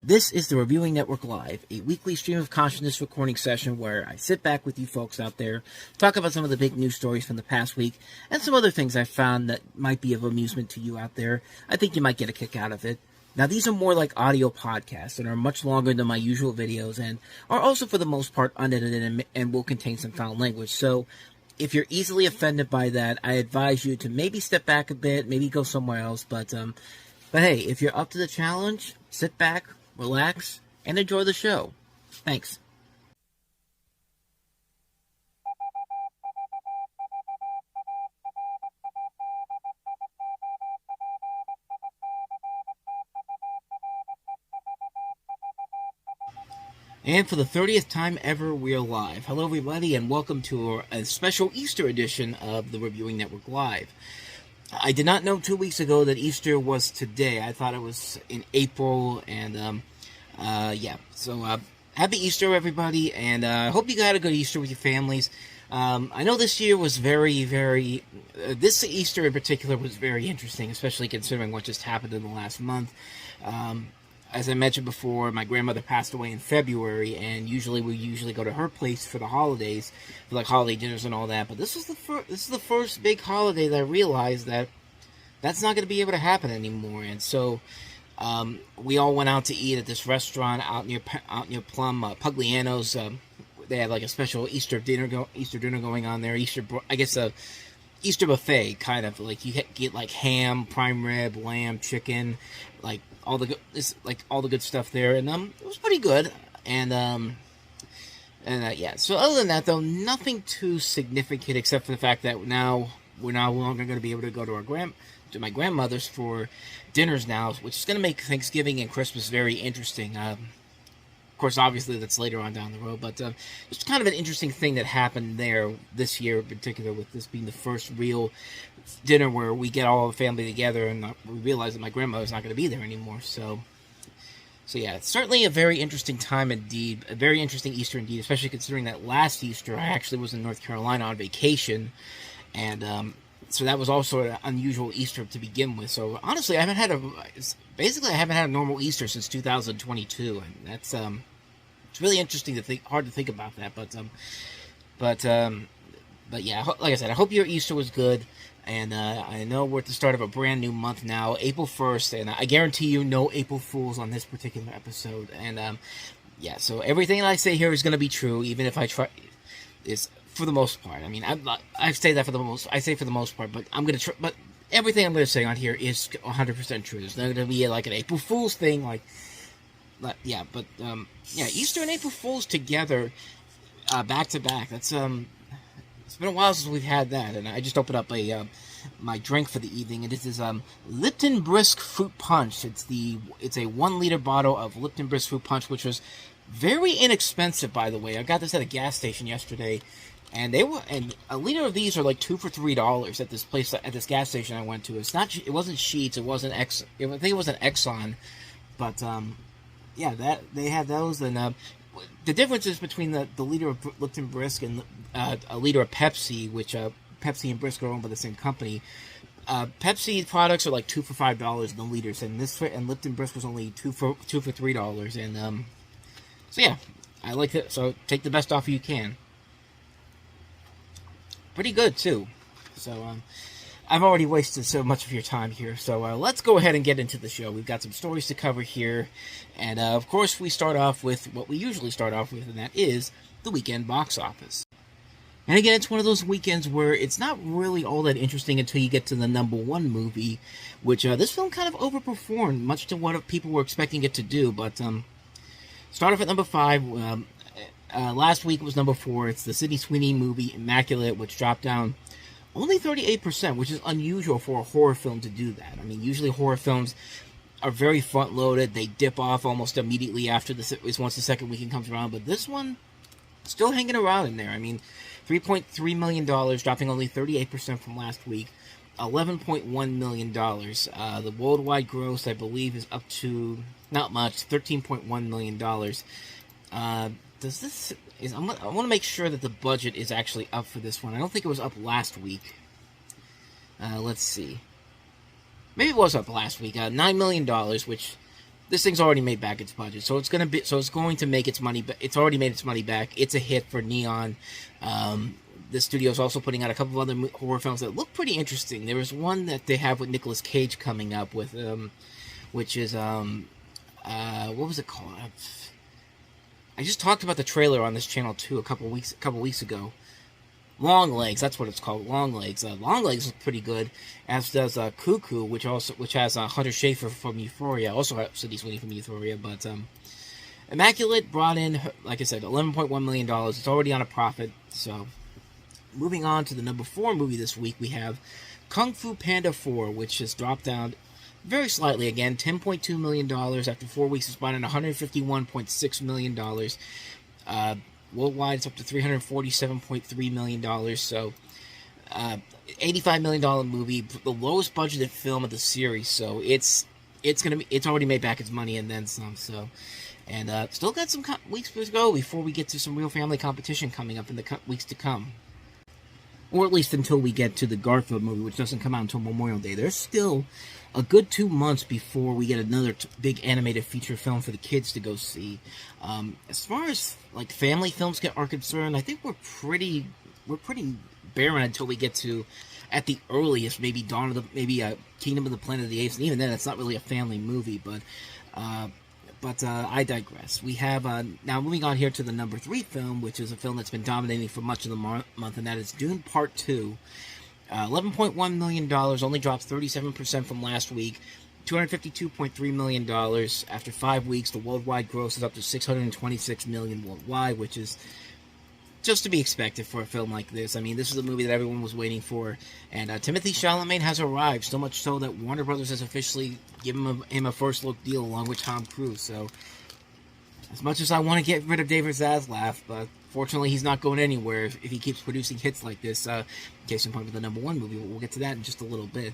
This is the Reviewing Network Live, a weekly stream of consciousness recording session where I sit back with you folks out there, talk about some of the big news stories from the past week, and some other things I found that might be of amusement to you out there. I think you might get a kick out of it. Now, these are more like audio podcasts and are much longer than my usual videos and are also, for the most part, unedited and will contain some foul language. So, if you're easily offended by that, I advise you to maybe step back a bit, maybe go somewhere else. But hey, if you're up to the challenge, sit back, relax, and enjoy the show. Thanks. And for the 30th time ever, we're live. Hello, everybody, and welcome to a special Easter edition of the Reviewing Network Live. I did not know 2 weeks ago that Easter was today. I thought it was in April, and So happy Easter, everybody, and I hope you had a good Easter with your families. I know this year was this Easter in particular was very interesting, especially considering what just happened in the last month. As I mentioned before, my grandmother passed away in February, and we go to her place for the holidays, for like holiday dinners and all that. But this is the first big holiday that I realized that's not going to be able to happen anymore. And so we all went out to eat at this restaurant out near Plum, Pugliano's. They had like a special Easter dinner going on there. Easter buffet, kind of like you get like ham, prime rib, lamb, chicken, like all the good stuff there, and it was pretty good. And so other than that, though, nothing too significant except for the fact that now we're no longer going to be able to go to my grandmother's for dinners now, which is going to make Thanksgiving and Christmas very interesting. Of course, obviously, that's later on down the road, but it's kind of an interesting thing that happened there this year in particular, with this being the first real dinner where we get all the family together, and we realize that my grandmother's not going to be there anymore. So yeah, it's certainly a very interesting time indeed, a very interesting Easter indeed, especially considering that last Easter I actually was in North Carolina on vacation, and so that was also an unusual Easter to begin with. So honestly, I haven't had a normal Easter since 2022, and that's it's really interesting to think, hard to think about that, but yeah, like I said, I hope your Easter was good, and I know we're at the start of a brand new month now, April 1st, and I guarantee you no April Fools on this particular episode, and yeah, so everything I say here is going to be true, even if I try, is for the most part. I mean, I say for the most part, but but everything I'm going to say on here is 100% true. There's not going to be like an April Fool's thing, Easter and April Fools together, back to back. That's it's been a while since we've had that, and I just opened up my drink for the evening, and this is Lipton Brisk Fruit Punch. It's a 1 liter bottle of Lipton Brisk Fruit Punch, which was very inexpensive, by the way. I got this at a gas station yesterday, and a liter of these are like $2 for $3 at this place, at this gas station I went to. It wasn't Sheetz, I think it was an Exxon, but yeah, they had those, and the differences between the liter of Lipton Brisk and a liter of Pepsi, which Pepsi and Brisk are owned by the same company. Pepsi products are like $2 for $5 in the liters, and Lipton Brisk was only $2 for $3, and so yeah, I like it. So take the best offer you can. Pretty good too. So I've already wasted so much of your time here, so let's go ahead and get into the show. We've got some stories to cover here, and of course we start off with what we usually start off with, and that is the weekend box office. And again, it's one of those weekends where it's not really all that interesting until you get to the number one movie, which this film kind of overperformed, much to what people were expecting it to do, but start off at number 5. Last week was number 4. It's the Sydney Sweeney movie, Immaculate, which dropped down only 38%, which is unusual for a horror film to do that. I mean, usually horror films are very front-loaded. They dip off almost immediately after once the second weekend comes around. But this one, still hanging around in there. I mean, $3.3 million, dropping only 38% from last week. $11.1 million. The worldwide gross, I believe, is up to, not much, $13.1 million. I want to make sure that the budget is actually up for this one. I don't think it was up last week. Let's see. Maybe it was up last week. $9 million, which this thing's already made back its budget, so it's going to make its money. It's already made its money back. It's a hit for Neon. The studio is also putting out a couple of other horror films that look pretty interesting. There was one that they have with Nicolas Cage coming up with, which is what was it called? I just talked about the trailer on this channel too a couple weeks ago. Long Legs, that's what it's called. Long Legs. Long Legs is pretty good, as does Cuckoo, which has Hunter Schafer from Euphoria. Also has Sydney Sweeney from Euphoria. But Immaculate brought in, like I said, $11.1 million. It's already on a profit. So, moving on to the number 4 movie this week, we have Kung Fu Panda 4, which has dropped down very slightly again, $10.2 million. After 4 weeks, it's brought in $151.6 million. Worldwide, it's up to $347.3 million. So, $85 million movie, the lowest budgeted film of the series. So it's already made back its money and then some. So, and still got some weeks to go before we get to some real family competition coming up in the weeks to come. Or at least until we get to the Garfield movie, which doesn't come out until Memorial Day. There's still a good 2 months before we get another big animated feature film for the kids to go see. As far as like family films are concerned, I think we're pretty barren until we get to, at the earliest, maybe Kingdom of the Planet of the Apes, and even then, it's not really a family movie. But I digress. We have, now moving on here to the number 3 film, which is a film that's been dominating for much of the month, and that is Dune Part 2. $11.1 million, only drops 37% from last week. $252.3 million. After 5 weeks, the worldwide gross is up to $626 million worldwide, which is just to be expected for a film like this. I mean, this is a movie that everyone was waiting for, and Timothée Chalamet has arrived, so much so that Warner Brothers has officially given him a first look deal along with Tom Cruise. So, as much as I want to get rid of David Zaslav, but fortunately he's not going anywhere if he keeps producing hits like this. Case in point with the number 1 movie, we'll get to that in just a little bit.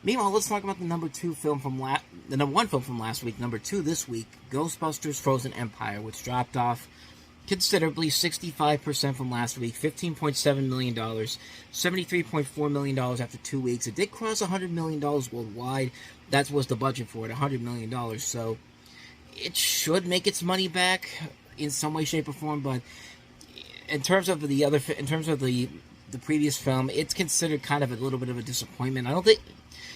Meanwhile, let's talk about the number 1 film from last week. Number 2 this week, Ghostbusters: Frozen Empire, which dropped off considerably, 65% from last week, $15.7 million, $73.4 million after 2 weeks. It did cross $100 million worldwide. That was the budget for it, $100 million. So it should make its money back in some way, shape, or form. But in terms of the previous film, it's considered kind of a little bit of a disappointment. I don't think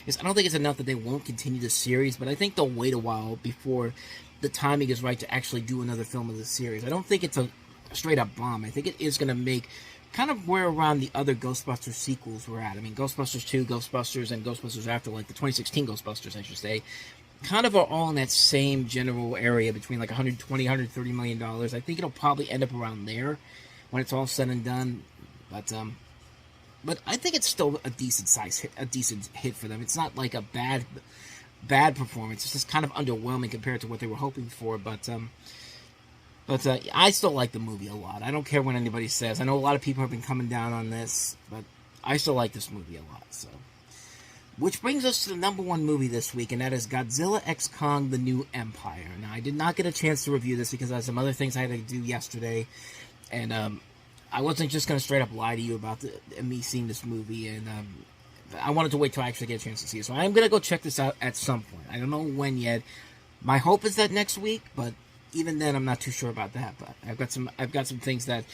it's enough that they won't continue the series, but I think they'll wait a while before the timing is right to actually do another film of the series. I don't think it's a straight-up bomb. I think it is going to make kind of where around the other Ghostbusters sequels were at. I mean, Ghostbusters 2, Ghostbusters, and Ghostbusters After, like the 2016 Ghostbusters, I should say, kind of are all in that same general area between like $120, $130 million. I think it'll probably end up around there when it's all said and done. But I think it's still a decent hit for them. It's not like a bad performance. It's just kind of underwhelming compared to what they were hoping for. But I still like the movie a lot. I don't care what anybody says. I know a lot of people have been coming down on this, but I still like this movie a lot. So, which brings us to the number 1 movie this week, and that is Godzilla x Kong: The New Empire. Now, I did not get a chance to review this because I had some other things I had to do yesterday, and I wasn't just going to straight up lie to you about me seeing this movie, and I wanted to wait till I actually get a chance to see it. So I'm going to go check this out at some point. I don't know when yet. My hope is that next week, but even then I'm not too sure about that. But I've got some things that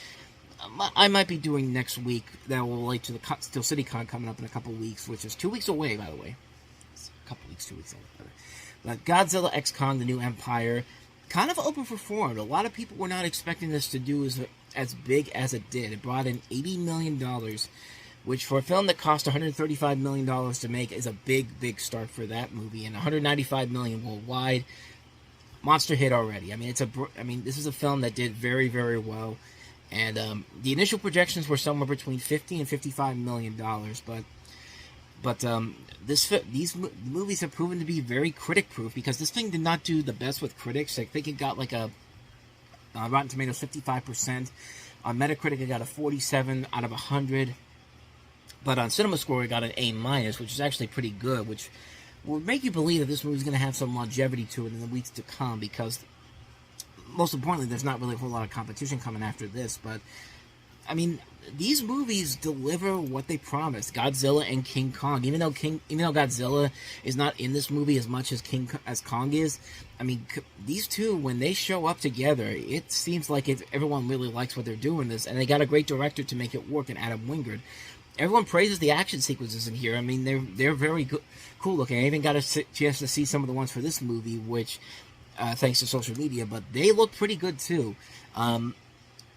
I might be doing next week that will relate to the Steel City Con coming up in a couple weeks, which is 2 weeks away, by the way. It's a couple weeks, 2 weeks away. But Godzilla x Kong: The New Empire, kind of overperformed. A lot of people were not expecting this to do as big as it did. It brought in $80 million, which for a film that cost $135 million to make is a big start for that movie, and $195 million worldwide. Monster hit already. I mean, this is a film that did very, very well, and the initial projections were somewhere between $50 and $55 million, but these movies have proven to be very critic-proof, because this thing did not do the best with critics. I think it got like a Rotten Tomatoes 55%. On Metacritic, it got a 47 out of 100. But on CinemaScore, it got an A-, which is actually pretty good, which will make you believe that this movie is going to have some longevity to it in the weeks to come, because, most importantly, there's not really a whole lot of competition coming after this. But I mean, these movies deliver what they promise. Godzilla and King Kong. Even though Godzilla is not in this movie as much as Kong is, I mean, these two, when they show up together, it seems like everyone really likes what they're doing this, and they got a great director to make it work in Adam Wingard. Everyone praises the action sequences in here. I mean, they're very good, cool looking. I even got a chance to see some of the ones for this movie, which, thanks to social media, but they look pretty good too.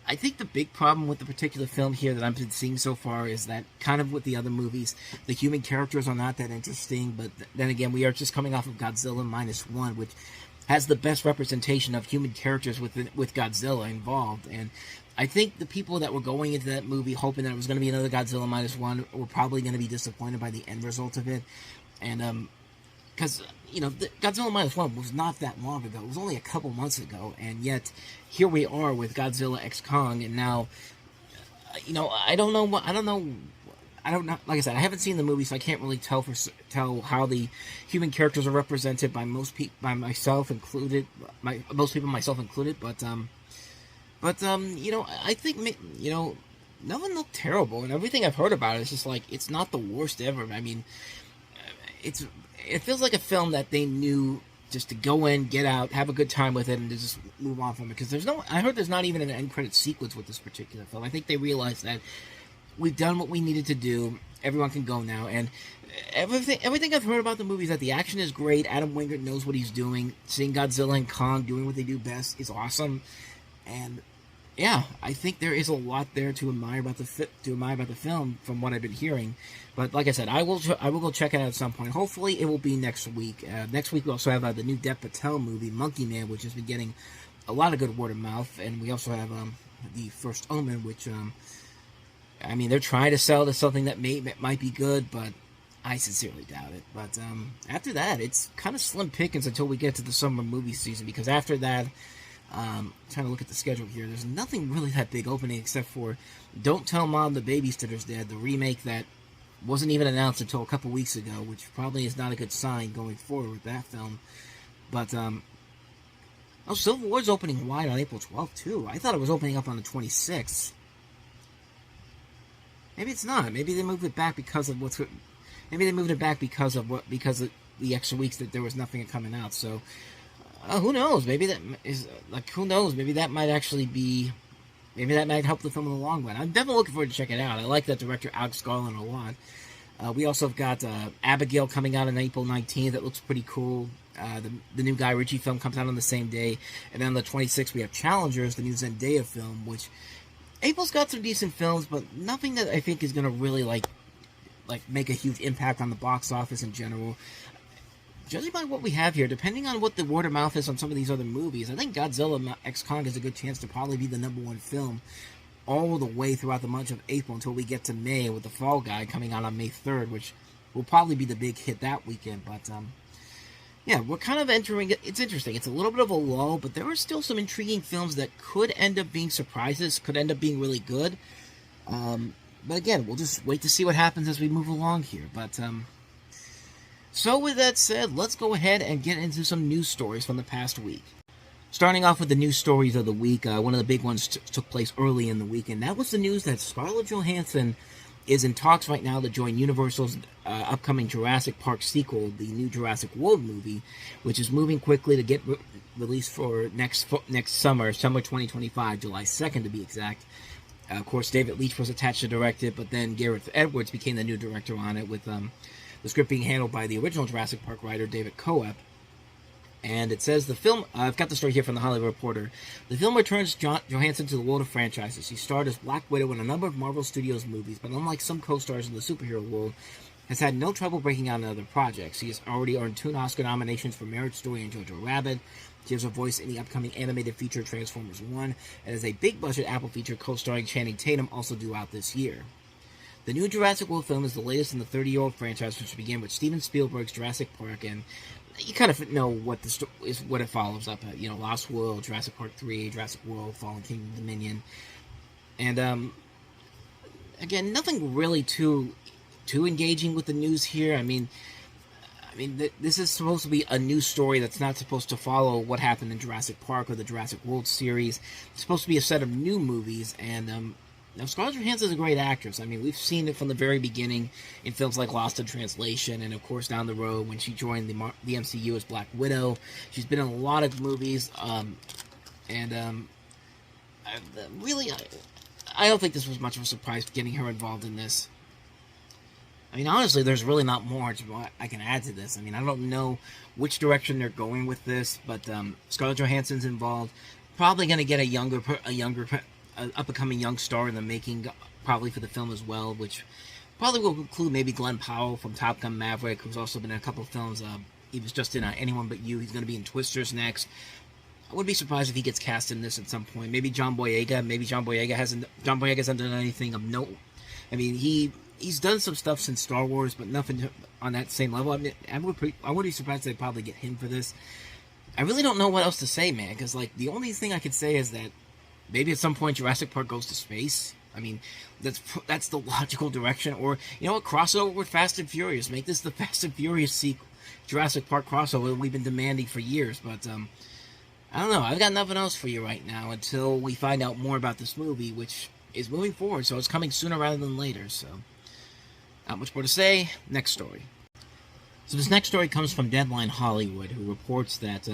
I think the big problem with the particular film here that I've been seeing so far is that, kind of with the other movies, the human characters are not that interesting, but then again, we are just coming off of Godzilla -1, which has the best representation of human characters with Godzilla involved, and I think the people that were going into that movie hoping that it was going to be another Godzilla -1 were probably going to be disappointed by the end result of it, and because, Godzilla -1 was not that long ago. It was only a couple months ago, and yet here we are with Godzilla x Kong, and now, I don't know. Like I said, I haven't seen the movie, so I can't really tell how the human characters are represented by most people, myself included. Myself included. But I think, nothing looked terrible, and everything I've heard about it is just like, it's not the worst ever. I mean, it feels like a film that they knew just to go in, get out, have a good time with it, and to just move on from it. Because I heard there's not even an end credit sequence with this particular film. I think they realized that we've done what we needed to do. Everyone can go now. And everything I've heard about the movie is that the action is great. Adam Wingard knows what he's doing. Seeing Godzilla and Kong doing what they do best is awesome. And yeah, I think there is a lot there to admire about the film from what I've been hearing. But like I said, I will go check it out at some point. Hopefully, it will be next week. Next week we also have the new Dev Patel movie, Monkey Man, which has been getting a lot of good word of mouth, and we also have the First Omen, which they're trying to sell to something that might be good, but I sincerely doubt it. But after that, it's kind of slim pickings until we get to the summer movie season, because after that, trying to look at the schedule here, there's nothing really that big opening except for Don't Tell Mom the Babysitter's Dead, the remake that wasn't even announced until a couple weeks ago, which probably is not a good sign going forward with that film. But Civil War's opening wide on April 12th too. I thought it was opening up on the 26th. Maybe it's not. Maybe they moved it back because of because of the extra weeks that there was nothing coming out. So who knows? Maybe that is who knows? Maybe that might actually be. Maybe that might help the film in the long run. I'm definitely looking forward to check it out. I like that director Alex Garland a lot. We also have got Abigail coming out on April 19th. That looks pretty cool. The new Guy Ritchie film comes out on the same day. And then on the 26th, we have Challengers, the new Zendaya film, which April's got some decent films, but nothing that I think is going to really like make a huge impact on the box office in general. Judging by what we have here, depending on what the word of mouth is on some of these other movies, I think Godzilla x Kong has a good chance to probably be the #1 film all the way throughout the month of April until we get to May with The Fall Guy coming out on May 3rd, which will probably be the big hit that weekend. But yeah, we're kind of entering it. It's interesting. It's a little bit of a lull, but there are still some intriguing films that could end up being surprises, could end up being really good. But again, we'll just wait to see what happens as we move along here. But so with that said, let's go ahead and get into some news stories from the past week. Starting off with the news stories of the week, one of the big ones took place early in the week, and that was the news that Scarlett Johansson is in talks right now to join Universal's upcoming Jurassic Park sequel, the new Jurassic World movie, which is moving quickly to get released for next summer 2025, July 2nd to be exact. Of course, David Leitch was attached to direct it, but then Gareth Edwards became the new director on it, with the script being handled by the original Jurassic Park writer David Coep. And it says the film, I've got the story here from the Hollywood Reporter. The film returns Johansson to the world of franchises. He starred as Black Widow in a number of Marvel Studios movies, but unlike some co-stars in the superhero world, has had no trouble breaking out in other projects. He has already earned 2 Oscar nominations for Marriage Story and Jojo Rabbit. He has a voice in the upcoming animated feature Transformers 1, and is a big-budget Apple feature co-starring Channing Tatum, also due out this year. The new Jurassic World film is the latest in the 30-year-old franchise, which began with Steven Spielberg's Jurassic Park, and you kind of know what what it follows up at. Lost World, Jurassic Park 3, Jurassic World, Fallen Kingdom, Dominion. And, again, nothing really too engaging with the news here. I mean, this is supposed to be a new story that's not supposed to follow what happened in Jurassic Park or the Jurassic World series. It's supposed to be a set of new movies, and Now, Scarlett Johansson is a great actress. I mean, we've seen it from the very beginning in films like Lost in Translation, and of course down the road when she joined the MCU as Black Widow. She's been in a lot of movies, really, I don't think this was much of a surprise getting her involved in this. I mean, honestly, there's really not much I can add to this. I mean, I don't know which direction they're going with this, but Scarlett Johansson's involved. Probably going to get a younger up-and-coming young star in the making, probably for the film as well, which probably will include maybe Glenn Powell from Top Gun Maverick, who's also been in a couple of films. He was just in Anyone But You. He's going to be in Twisters next. I wouldn't be surprised if he gets cast in this at some point. Maybe John Boyega. Maybe John Boyega hasn't done anything of note. I mean, he's done some stuff since Star Wars, but nothing on that same level. I mean, I would be surprised if they probably get him for this. I really don't know what else to say, man, because like the only thing I could say is that maybe at some point Jurassic Park goes to space. I mean, that's the logical direction. Or, you know what, crossover with Fast and Furious. Make this the Fast and Furious sequel, Jurassic Park crossover we've been demanding for years. But, I don't know. I've got nothing else for you right now until we find out more about this movie, which is moving forward. So it's coming sooner rather than later. So, not much more to say. Next story. So this next story comes from Deadline Hollywood, who reports that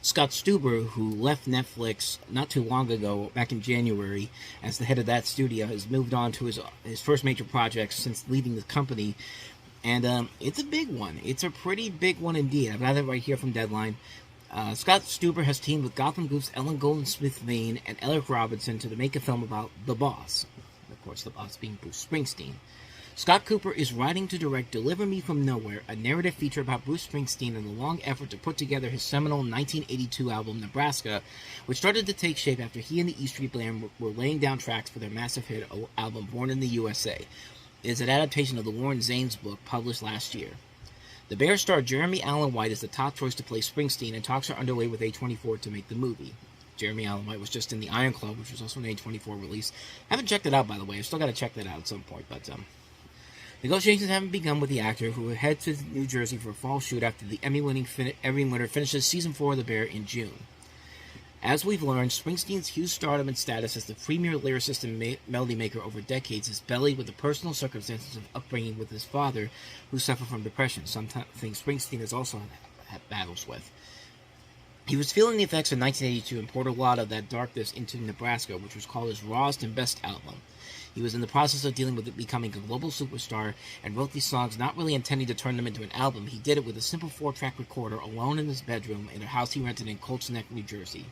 Scott Stuber, who left Netflix not too long ago, back in January, as the head of that studio, has moved on to his first major project since leaving the company. And it's a big one. It's a pretty big one indeed. I've got it right here from Deadline. Scott Stuber has teamed with Gotham Group's Ellen Golden-Smith-Vane and Eric Robinson to make a film about the boss. Of course, the boss being Bruce Springsteen. Scott Cooper is writing to direct Deliver Me From Nowhere, a narrative feature about Bruce Springsteen and the long effort to put together his seminal 1982 album, Nebraska, which started to take shape after he and the E Street Band were laying down tracks for their massive hit album, Born in the USA. It is an adaptation of the Warren Zanes book published last year. The Bear star Jeremy Allen White is the top choice to play Springsteen, and talks are underway with A24 to make the movie. Jeremy Allen White was just in The Iron Club, which was also an A24 release. I haven't checked it out, by the way. I've still got to check that out at some point, but negotiations haven't begun with the actor, who will head to New Jersey for a fall shoot after the Emmy winner finishes Season 4 of The Bear in June. As we've learned, Springsteen's huge stardom and status as the premier lyricist and melody maker over decades is bellied with the personal circumstances of upbringing with his father, who suffered from depression, something Springsteen has also had battles with. He was feeling the effects of 1982 and poured a lot of that darkness into Nebraska, which was called his rawest and best album. He was in the process of dealing with it becoming a global superstar and wrote these songs not really intending to turn them into an album. He did it with a simple 4-track recorder alone in his bedroom in a house he rented in Colts Neck, New Jersey.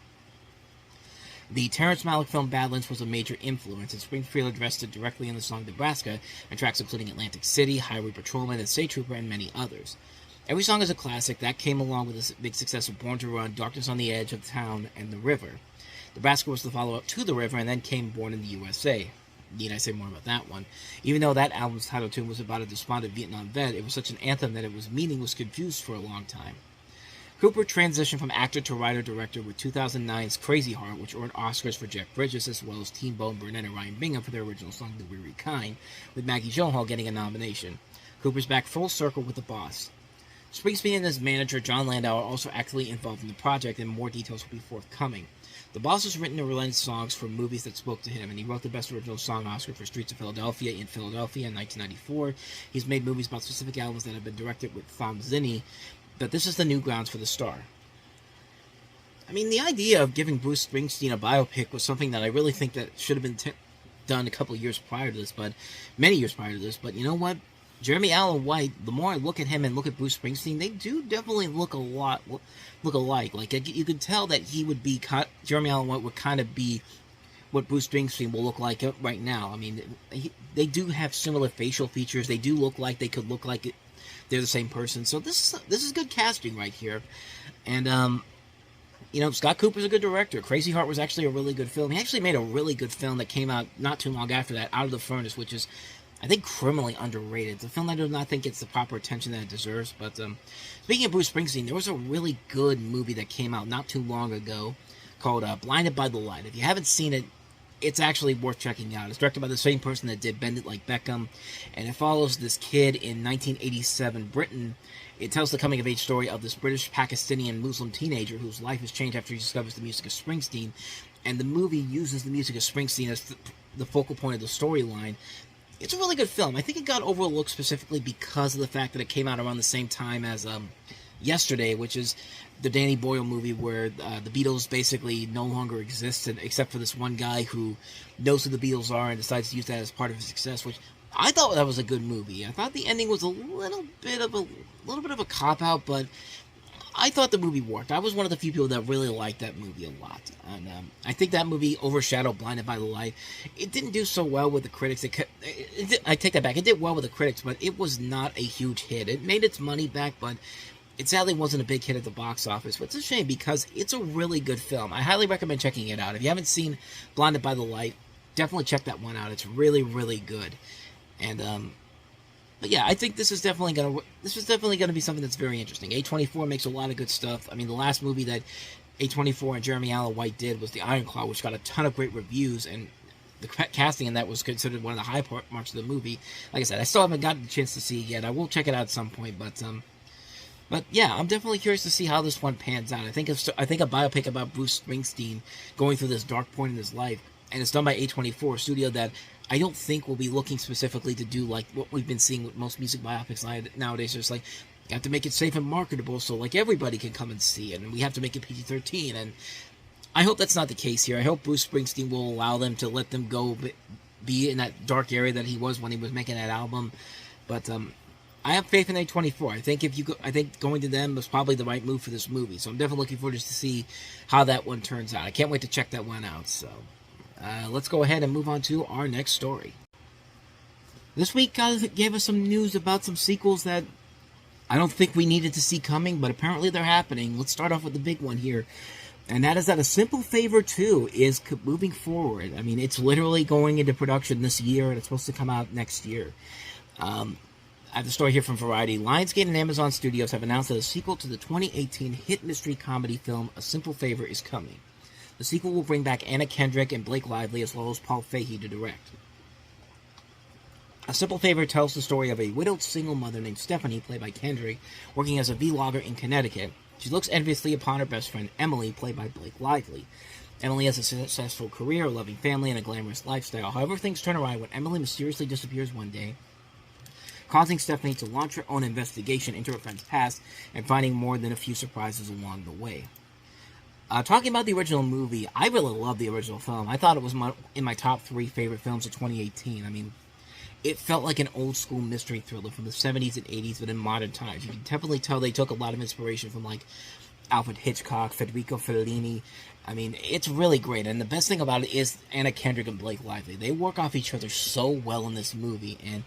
The Terrence Malick film Badlands was a major influence, and Springfield addressed it directly in the song Nebraska, and tracks including Atlantic City, Highway Patrolman, and State Trooper, and many others. Every song is a classic. That came along with the big success of Born to Run, Darkness on the Edge of Town, and The River. Nebraska was the follow-up to The River, and then came Born in the USA. Need I say more about that one? Even though that album's title tune was about a despondent Vietnam vet, it was such an anthem that its meaning was confused for a long time. Cooper transitioned from actor to writer-director with 2009's Crazy Heart, which earned Oscars for Jeff Bridges, as well as Teen Bone Burnett and Ryan Bingham for their original song The Weary Kind, with Maggie Gyllenhaal getting a nomination. Cooper's back full circle with The Boss. Springsteen and his manager John Landau are also actively involved in the project, and more details will be forthcoming. The Boss has written and relentless songs for movies that spoke to him, and he wrote the Best Original Song Oscar for Streets of Philadelphia in Philadelphia in 1994. He's made movies about specific albums that have been directed with Thom Zinni, but this is the new grounds for the star. I mean, the idea of giving Bruce Springsteen a biopic was something that I really think that should have been done a couple of years prior to this, many years prior to this, but you know what? Jeremy Allen White, the more I look at him and look at Bruce Springsteen, they do definitely look alike. Like, you could tell that he would be, Jeremy Allen White would kind of be what Bruce Springsteen will look like right now. I mean, they do have similar facial features. They do look like they could look like they're the same person. So this is good casting right here. And, you know, Scott Cooper's a good director. Crazy Heart was actually a really good film. He actually made a really good film that came out not too long after that, Out of the Furnace, which is, I think, criminally underrated. It's a film I do not think gets the proper attention that it deserves. But speaking of Bruce Springsteen, there was a really good movie that came out not too long ago called Blinded by the Light. If you haven't seen it, it's actually worth checking out. It's directed by the same person that did Bend It Like Beckham, and it follows this kid in 1987 Britain. It tells the coming-of-age story of this British, Pakistani, Muslim teenager whose life has changed after he discovers the music of Springsteen, and the movie uses the music of Springsteen as the focal point of the storyline. It's a really good film. I think it got overlooked specifically because of the fact that it came out around the same time as Yesterday, which is the Danny Boyle movie where the Beatles basically no longer exist, except for this one guy who knows who the Beatles are and decides to use that as part of his success, which I thought that was a good movie. I thought the ending was a little bit of a cop-out, but I thought the movie worked. I was one of the few people that really liked that movie a lot. And I think that movie overshadowed Blinded by the Light. It didn't do so well with the critics. I take that back. It did well with the critics, but it was not a huge hit. It made its money back, but it sadly wasn't a big hit at the box office. But it's a shame because it's a really good film. I highly recommend checking it out. If you haven't seen Blinded by the Light, definitely check that one out. It's really, really good. And but yeah, I think this is definitely gonna be something that's very interesting. A24 makes a lot of good stuff. I mean, the last movie that A24 and Jeremy Allen White did was The Iron Claw, which got a ton of great reviews, and the casting in that was considered one of the high marks of the movie. Like I said, I still haven't gotten the chance to see it yet. I will check it out at some point, but yeah, I'm definitely curious to see how this one pans out. I think a biopic about Bruce Springsteen going through this dark point in his life, and it's done by A24, a studio that I don't think will be looking specifically to do like what we've been seeing with most music biopics nowadays. It's like, you have to make it safe and marketable so like everybody can come and see it, and we have to make it PG-13. And I hope that's not the case here. I hope Bruce Springsteen will allow them to let them go be in that dark area that he was when he was making that album. But I have faith in A24. I think going to them was probably the right move for this movie. So I'm definitely looking forward to see how that one turns out. I can't wait to check that one out. So let's go ahead and move on to our next story. This week gave us some news about some sequels that I don't think we needed to see coming, but apparently they're happening. Let's start off with the big one here. And that is that A Simple Favor 2 is moving forward. I mean, it's literally going into production this year, and it's supposed to come out next year. I have the story here from Variety. Lionsgate and Amazon Studios have announced that a sequel to the 2018 hit mystery comedy film A Simple Favor is coming. The sequel will bring back Anna Kendrick and Blake Lively as well as Paul Fahey to direct. A Simple Favor tells the story of a widowed single mother named Stephanie, played by Kendrick, working as a vlogger in Connecticut. She looks enviously upon her best friend Emily, played by Blake Lively. Emily has a successful career, a loving family, and a glamorous lifestyle. However, things turn around when Emily mysteriously disappears one day, causing Stephanie to launch her own investigation into her friend's past and finding more than a few surprises along the way. Talking about the original movie, I really love the original film. I thought it was in my top 3 favorite films of 2018. I mean, it felt like an old-school mystery thriller from the 70s and 80s, but in modern times. You can definitely tell they took a lot of inspiration from, like, Alfred Hitchcock, Federico Fellini. I mean, it's really great. And the best thing about it is Anna Kendrick and Blake Lively. They work off each other so well in this movie. And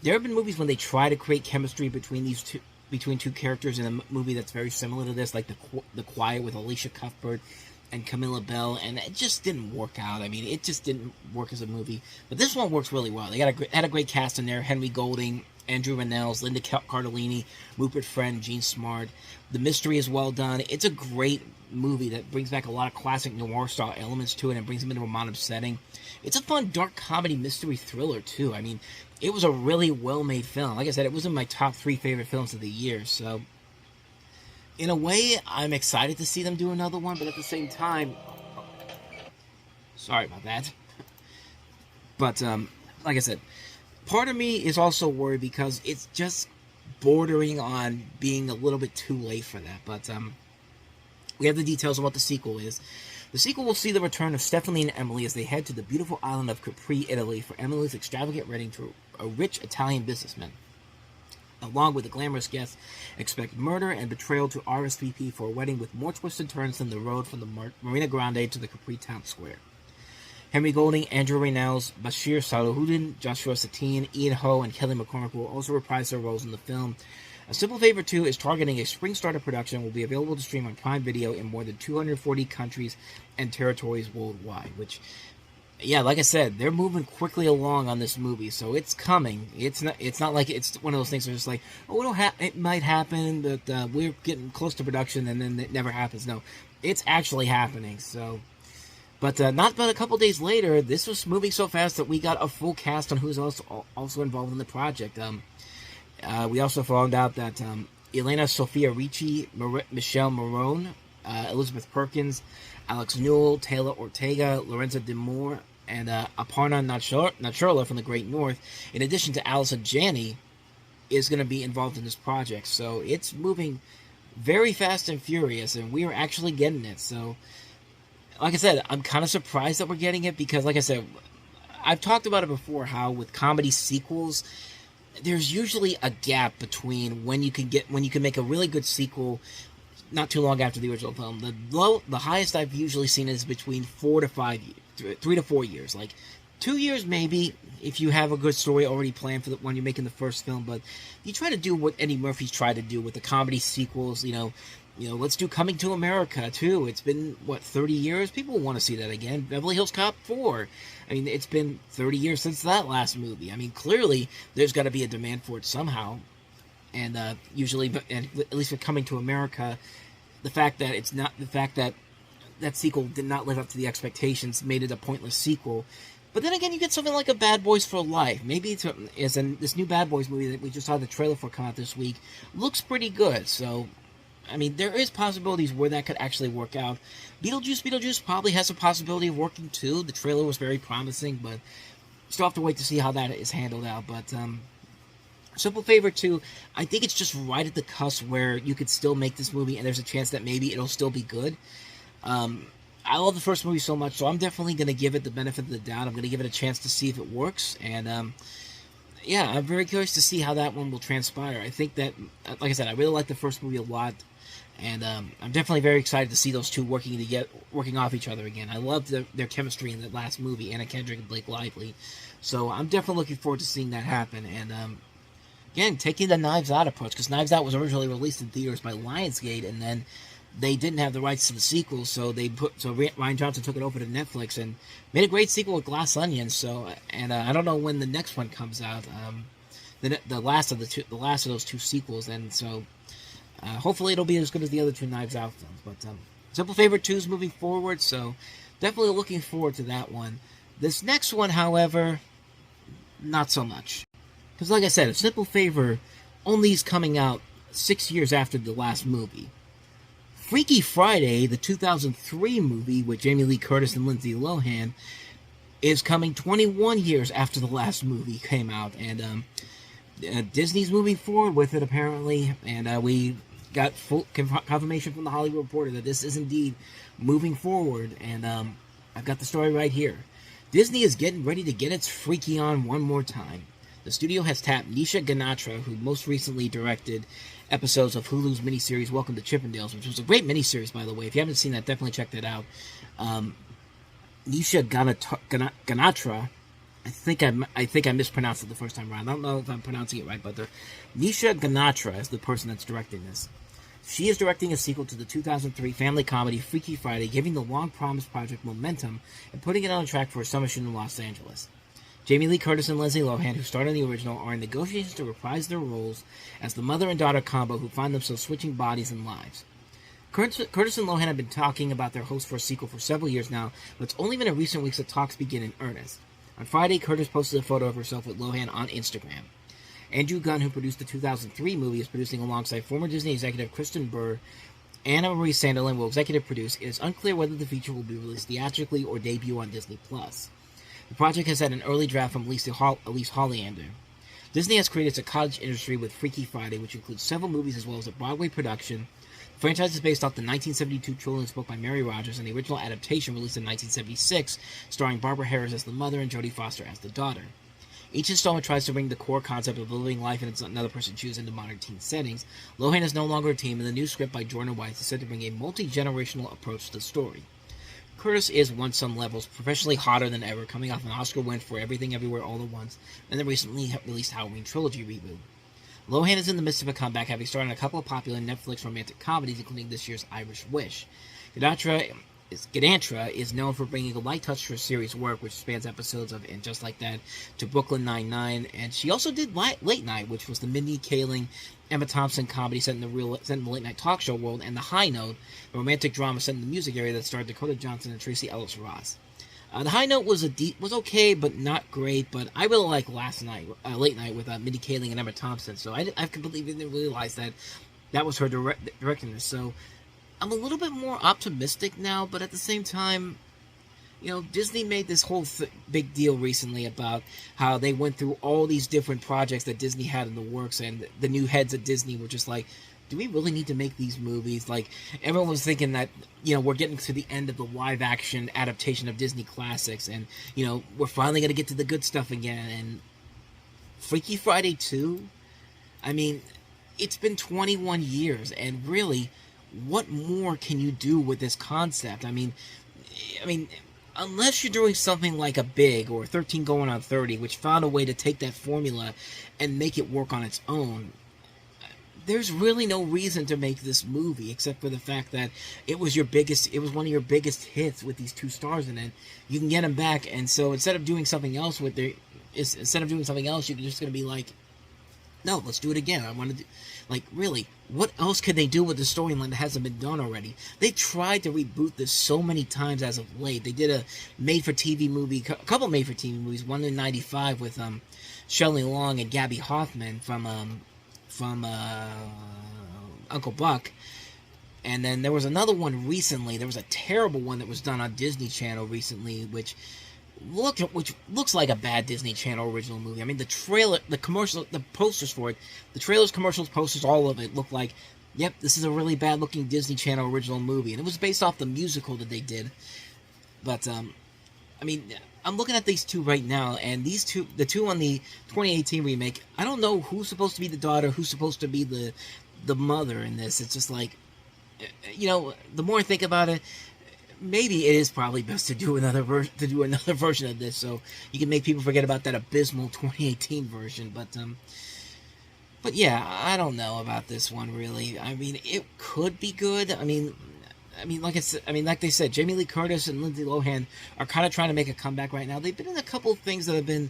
there have been movies when they try to create chemistry between two characters in a movie that's very similar to this, like The Quiet with Alicia Cuthbert and Camilla Bell, and it just didn't work out. I mean, it just didn't work as a movie. But this one works really well. They had a great cast in there: Henry Golding, Andrew Rannells, Linda Cardellini, Rupert Friend, Gene Smart. The mystery is well done. It's a great movie that brings back a lot of classic noir-style elements to it and brings them into a modern setting. It's a fun, dark comedy mystery thriller, too. I mean, it was a really well-made film. Like I said, it was in my top 3 favorite films of the year, so in a way, I'm excited to see them do another one, but at the same time, sorry about that. But, like I said, part of me is also worried because it's just bordering on being a little bit too late for that. But, we have the details of what the sequel is. The sequel will see the return of Stephanie and Emily as they head to the beautiful island of Capri, Italy, for Emily's extravagant wedding to a rich Italian businessman. Along with the glamorous guests, expect murder and betrayal to RSVP for a wedding with more twists and turns than the road from the Marina Grande to the Capri Town Square. Henry Golding, Andrew Rannells, Bashir Salahuddin, Joshua Satine, Ian Ho, and Kelly McCormick will also reprise their roles in the film. A Simple Favor 2 is targeting a spring starter production and will be available to stream on Prime Video in more than 240 countries and territories worldwide, which, yeah, like I said, they're moving quickly along on this movie, so it's coming. It's not like it's one of those things where it's like, oh, it might happen, but we're getting close to production, and then it never happens. No, it's actually happening. So, but not but a couple days later, this was moving so fast that we got a full cast on who's also involved in the project. We also found out that Elena Sofia Ricci, Michelle Morone, Elizabeth Perkins, Alex Newell, Taylor Ortega, Lorenza Demore, and Aparna Nachurla from the Great North, in addition to Allison Janney, is going to be involved in this project. So it's moving very fast and furious, and we are actually getting it. So, like I said, I'm kind of surprised that we're getting it because, like I said, I've talked about it before, how with comedy sequels, there's usually a gap between when you can make a really good sequel not too long after the original film. The highest I've usually seen is between 3 to 4 years. Like 2 years maybe if you have a good story already planned for when you're making the first film. But you try to do what Eddie Murphy's tried to do with the comedy sequels. Let's do Coming to America too. It's been 30 years. People want to see that again. Beverly Hills Cop 4. I mean, it's been 30 years since that last movie. I mean, clearly there's got to be a demand for it somehow. And usually, and at least with Coming to America, the fact that that sequel did not live up to the expectations made it a pointless sequel. But then again, you get something like a Bad Boys for Life. Maybe this new Bad Boys movie that we just saw the trailer for come out this week looks pretty good. So, I mean, there is possibilities where that could actually work out. Beetlejuice probably has a possibility of working too. The trailer was very promising, but still have to wait to see how that is handled out. But Simple Favor 2, I think it's just right at the cusp where you could still make this movie and there's a chance that maybe it'll still be good. I love the first movie so much, so I'm definitely going to give it the benefit of the doubt. I'm going to give it a chance to see if it works, and I'm very curious to see how that one will transpire. I think that, like I said, I really like the first movie a lot, and I'm definitely very excited to see those two working off each other again. I loved their chemistry in the last movie, Anna Kendrick and Blake Lively, so I'm definitely looking forward to seeing that happen, and again, taking the Knives Out approach, because Knives Out was originally released in theaters by Lionsgate, and then they didn't have the rights to the sequel, so Rian Johnson took it over to Netflix and made a great sequel with Glass Onion. So, and I don't know when the next one comes out, the last of those two sequels, and so hopefully it'll be as good as the other two Knives Out films. But Simple Favor 2 is moving forward, so definitely looking forward to that one. This next one, however, not so much, because like I said, a Simple Favor only is coming out 6 years after the last movie. Freaky Friday, the 2003 movie with Jamie Lee Curtis and Lindsay Lohan, is coming 21 years after the last movie came out, and Disney's moving forward with it apparently, and we got full confirmation from the Hollywood Reporter that this is indeed moving forward, and I've got the story right here. Disney is getting ready to get its freaky on one more time. The studio has tapped Nisha Ganatra, who most recently directed episodes of Hulu's miniseries Welcome to Chippendales, which was a great miniseries, by the way. If you haven't seen that, definitely check that out. Nisha Ganatra, I think I mispronounced it the first time around. I don't know if I'm pronouncing it right, but Nisha Ganatra is the person that's directing this. She is directing a sequel to the 2003 family comedy Freaky Friday, giving the long-promised project momentum and putting it on track for a summer shoot in Los Angeles. Jamie Lee Curtis and Lindsay Lohan, who starred in the original, are in negotiations to reprise their roles as the mother and daughter combo who find themselves switching bodies and lives. Curtis and Lohan have been talking about their host for a sequel for several years now, but it's only been in recent weeks that talks begin in earnest. On Friday, Curtis posted a photo of herself with Lohan on Instagram. Andrew Gunn, who produced the 2003 movie, is producing alongside former Disney executive Kristen Burr. Anna Marie Sanderlin will executive produce. It is unclear whether the feature will be released theatrically or debut on Disney+. The project has had an early draft from Elise Hollander. Disney has created a cottage industry with Freaky Friday, which includes several movies as well as a Broadway production. The franchise is based off the 1972 children's book by Mary Rogers and the original adaptation released in 1976, starring Barbara Harris as the mother and Jodie Foster as the daughter. Each installment tries to bring the core concept of living life in another person's shoes into modern teen settings. Lohan is no longer a teen, and the new script by Jordan Weiss is said to bring a multi-generational approach to the story. Curtis is, on some levels, professionally hotter than ever, coming off an Oscar win for Everything Everywhere All at Once, and the recently released Halloween trilogy reboot. Lohan is in the midst of a comeback, having starred in a couple of popular Netflix romantic comedies, including this year's Irish Wish. Ganatra is known for bringing a light touch to her series work, which spans episodes of And Just Like That to Brooklyn Nine-Nine, and she also did Late Night, which was the Mindy Kaling, Emma Thompson comedy set in the late-night talk show world, and The High Note, a romantic drama set in the music area that starred Dakota Johnson and Tracee Ellis Ross. The High Note was okay, but not great, but I really like Late Night with Mindy Kaling and Emma Thompson, so I completely didn't realize that was her directing this, so I'm a little bit more optimistic now, but at the same time, Disney made this whole big deal recently about how they went through all these different projects that Disney had in the works, and the new heads at Disney were just like, do we really need to make these movies? Like, everyone was thinking that, we're getting to the end of the live-action adaptation of Disney classics, and, we're finally going to get to the good stuff again, and Freaky Friday 2? I mean, it's been 21 years, and really, what more can you do with this concept? I mean, unless you're doing something like a Big or 13 Going on 30, which found a way to take that formula and make it work on its own, there's really no reason to make this movie except for the fact that it was one of your biggest hits with these two stars in it. You can get them back, and so instead of doing something else, you're just going to be like, no, let's do it again. I want to do, really, what else could they do with the storyline that hasn't been done already? They tried to reboot this so many times as of late. They did a made-for-TV movie, a couple made-for-TV movies, one in '95 with Shelley Long and Gabby Hoffman from Uncle Buck. And then there was another one recently. There was a terrible one that was done on Disney Channel recently, which looks like a bad Disney Channel original movie. I mean, the trailer, the commercial, the posters for it, the trailers, commercials, posters, all of it looked like, yep, this is a really bad-looking Disney Channel original movie. And it was based off the musical that they did. But, I mean, I'm looking at these two right now, and the two on the 2018 remake, I don't know who's supposed to be the daughter, who's supposed to be the mother in this. It's just like, the more I think about it, maybe it is probably best to do another version of this, so you can make people forget about that abysmal 2018 version. But yeah, I don't know about this one really. I mean, it could be good. I mean, like they said, Jamie Lee Curtis and Lindsay Lohan are kind of trying to make a comeback right now. They've been in a couple of things that have been,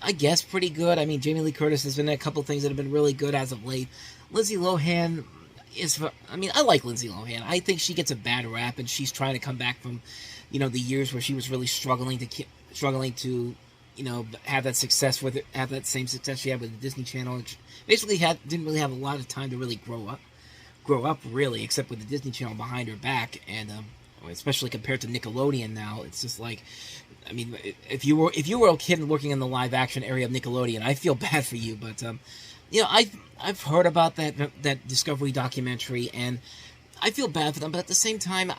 I guess, pretty good. I mean, Jamie Lee Curtis has been in a couple of things that have been really good as of late. Lindsay Lohan I like Lindsay Lohan. I think she gets a bad rap, and she's trying to come back from, the years where she was really struggling to, have that success have that same success she had with the Disney Channel. Basically, didn't really have a lot of time to really grow up really, except with the Disney Channel behind her back, and especially compared to Nickelodeon now, it's just like, I mean, if you were a kid working in the live action area of Nickelodeon, I feel bad for you, but I've heard about that Discovery documentary, and I feel bad for them, but at the same time,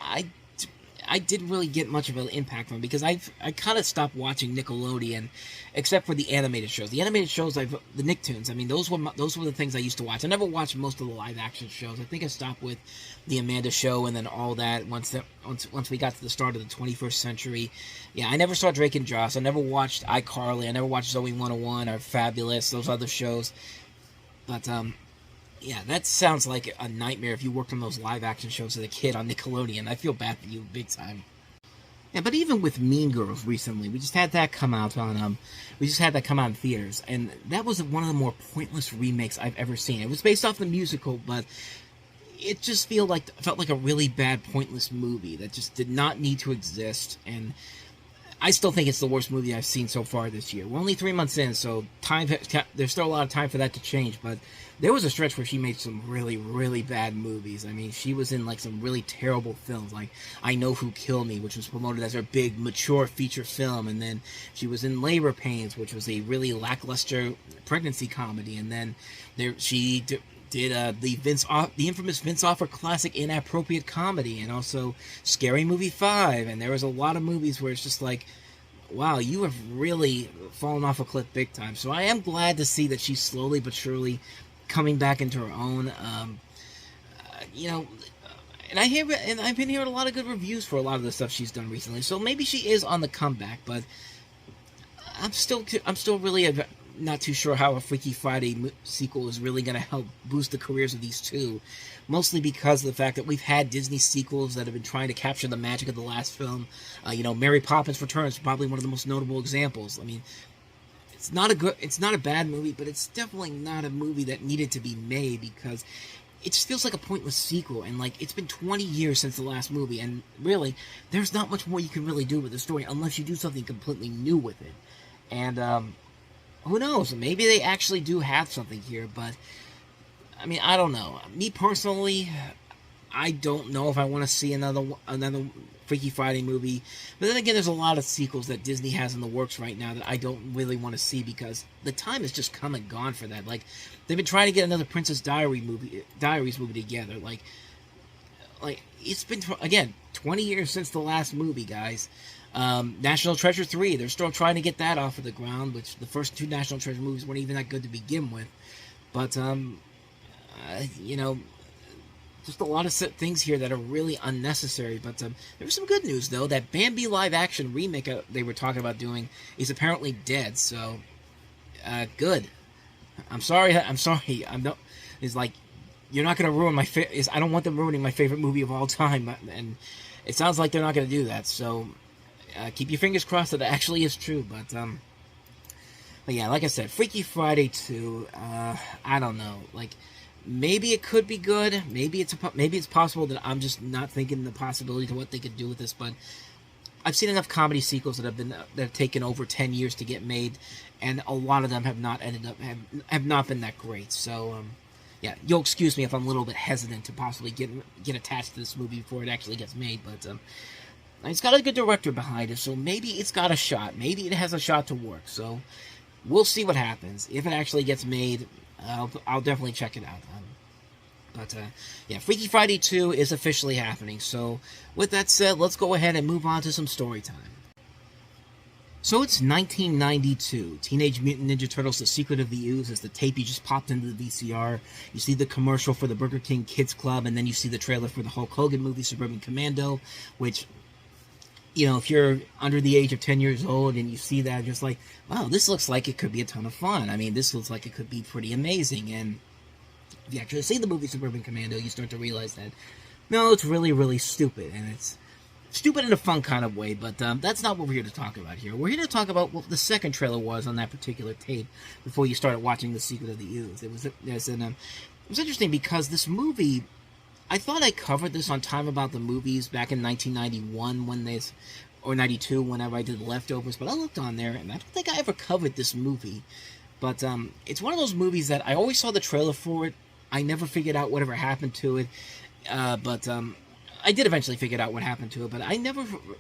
I didn't really get much of an impact from it, because I kind of stopped watching Nickelodeon, except for the animated shows. The animated shows, the Nicktoons, I mean, those were the things I used to watch. I never watched most of the live action shows. I think I stopped with the Amanda Show and then all that once we got to the start of the 21st century. Yeah, I never saw Drake and Josh. I never watched iCarly. I never watched Zoe 101 or Fabulous, those other shows. But yeah, that sounds like a nightmare if you worked on those live-action shows as a kid on Nickelodeon. I feel bad for you big time. Yeah, but even with Mean Girls recently, we just had that come out in theaters, and that was one of the more pointless remakes I've ever seen. It was based off the musical, but it just felt like a really bad, pointless movie that just did not need to exist, and I still think it's the worst movie I've seen so far this year. We're only 3 months in, so there's still a lot of time for that to change, but there was a stretch where she made some really, really bad movies. I mean, she was in, some really terrible films, like I Know Who Killed Me, which was promoted as her big, mature feature film, and then she was in Labor Pains, which was a really lackluster pregnancy comedy, and then she did the infamous Vince Offer classic Inappropriate Comedy, and also Scary Movie 5, and there was a lot of movies where it's just like, wow, you have really fallen off a cliff big time. So I am glad to see that she's slowly but surely coming back into her own. And I've been hearing a lot of good reviews for a lot of the stuff she's done recently. So maybe she is on the comeback, but I'm still really not too sure how a Freaky Friday sequel is really going to help boost the careers of these two. Mostly because of the fact that we've had Disney sequels that have been trying to capture the magic of the last film. Mary Poppins Returns is probably one of the most notable examples. I mean, it's not a bad movie, but it's definitely not a movie that needed to be made, because it just feels like a pointless sequel, and it's been 20 years since the last movie, and really, there's not much more you can really do with the story unless you do something completely new with it. And who knows? Maybe they actually do have something here, but I mean, I don't know. Me personally, I don't know if I want to see another Freaky Friday movie. But then again, there's a lot of sequels that Disney has in the works right now that I don't really want to see because the time has just come and gone for that. Like, they've been trying to get another Diaries movie together. Like it's been, again, 20 years since the last movie, guys. National Treasure 3, they're still trying to get that off of the ground, which the first two National Treasure movies weren't even that good to begin with. But, just a lot of things here that are really unnecessary. But there was some good news, though. That Bambi live-action remake they were talking about doing is apparently dead. So, good. I'm sorry. It's like, you're not going to ruin my I don't want them ruining my favorite movie of all time. And it sounds like they're not going to do that. So, keep your fingers crossed that it actually is true. But yeah, like I said, Freaky Friday 2, I don't know. Like, maybe it could be good. Maybe it's possible that I'm just not thinking the possibility to what they could do with this. But I've seen enough comedy sequels that have taken over 10 years to get made, and a lot of them have not been that great. So yeah, you'll excuse me if I'm a little bit hesitant to possibly get attached to this movie before it actually gets made. But it's got a good director behind it, so maybe it's got a shot. Maybe it has a shot to work. So we'll see what happens. If it actually gets made, I'll definitely check it out. Yeah, Freaky Friday 2 is officially happening. So with that said, let's go ahead and move on to some story time. So it's 1992. Teenage Mutant Ninja Turtles: The Secret of the Ooze is the tape you just popped into the VCR. You see the commercial for the Burger King Kids Club, and then you see the trailer for the Hulk Hogan movie, Suburban Commando, which, if you're under the age of 10 years old and you see that, just like, wow, this looks like it could be a ton of fun. I mean, this looks like it could be pretty amazing. And if you actually see the movie Suburban Commando, you start to realize that, no, it's really, really stupid. And it's stupid in a fun kind of way, but that's not what we're here to talk about here. We're here to talk about what the second trailer was on that particular tape before you started watching The Secret of the Ooze. It was interesting because this movie, I thought I covered this on Time About the Movies back in 1991 or 92, whenever I did Leftovers, but I looked on there, and I don't think I ever covered this movie. But it's one of those movies that I always saw the trailer for it. I never figured out whatever happened to it, but I did eventually figure out what happened to it. But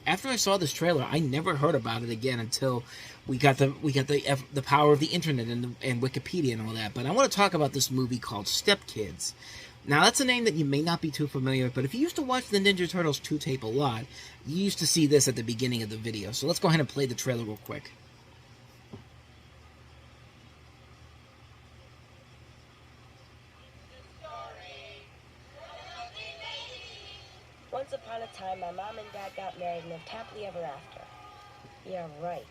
after I saw this trailer, I never heard about it again until we got the power of the internet and Wikipedia and all that. But I want to talk about this movie called Stepkids. Now, that's a name that you may not be too familiar with, but if you used to watch the Ninja Turtles 2 tape a lot, you used to see this at the beginning of the video. So let's go ahead and play the trailer real quick. Once upon a time, my mom and dad got married and lived happily ever after. Yeah, right.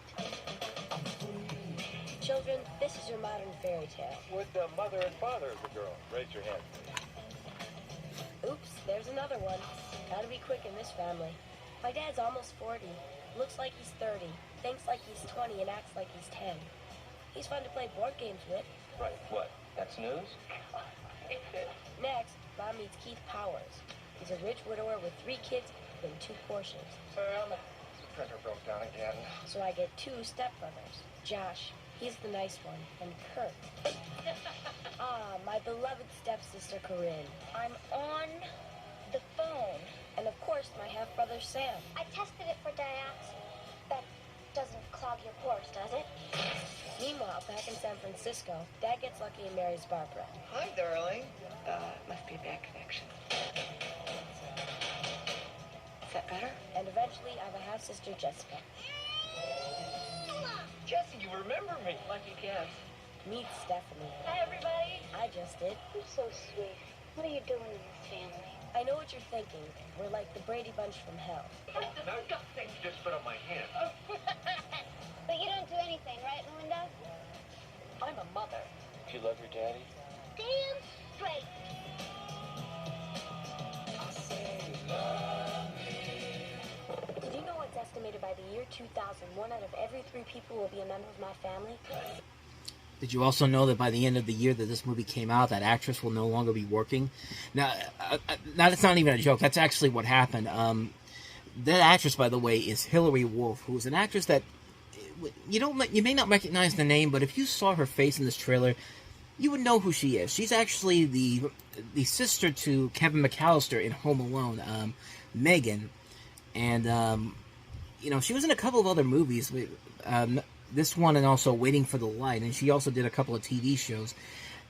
Children, this is your modern fairy tale. With the mother and father of the girl. Raise your hand. Oops, there's another one. Gotta be quick in this family. My dad's almost 40. Looks like he's 30. Thinks like he's 20 and acts like he's 10. He's fun to play board games with. Right, what? That's news? Next, Mom meets Keith Powers. He's a rich widower with 3 kids and 2 Porsches. Well, the printer broke down again. So I get 2 stepbrothers. Josh, he's the nice one, and Kurt. My beloved stepsister Corinne. I'm on the phone. And of course, my half-brother Sam. I tested it for dioxin. That doesn't clog your pores, does it? Meanwhile, back in San Francisco, Dad gets lucky and marries Barbara. Hi, darling. Must be a bad connection. Is that better? And eventually, I have a half-sister, Jessica. Jesse, you remember me. Lucky guess. Meet Stephanie. Hi, everybody. I just did. You're so sweet. What are you doing in your family? I know what you're thinking. We're like the Brady Bunch from hell. Now, things just spit on my hand. But you don't do anything, right, Melinda? I'm a mother. Do you love your daddy? Damn straight. Did you know it's estimated by the year 2000, 1 out of every 3 people will be a member of my family? Did you also know that by the end of the year that this movie came out, that actress will no longer be working? Now, that's not even a joke. That's actually what happened. That actress, by the way, is Hilary Wolf, who is an actress that you may not recognize the name, but if you saw her face in this trailer, you would know who she is. She's actually the sister to Kevin McAllister in Home Alone, Megan, and she was in a couple of other movies. This one and also Waiting for the Light, and she also did a couple of TV shows.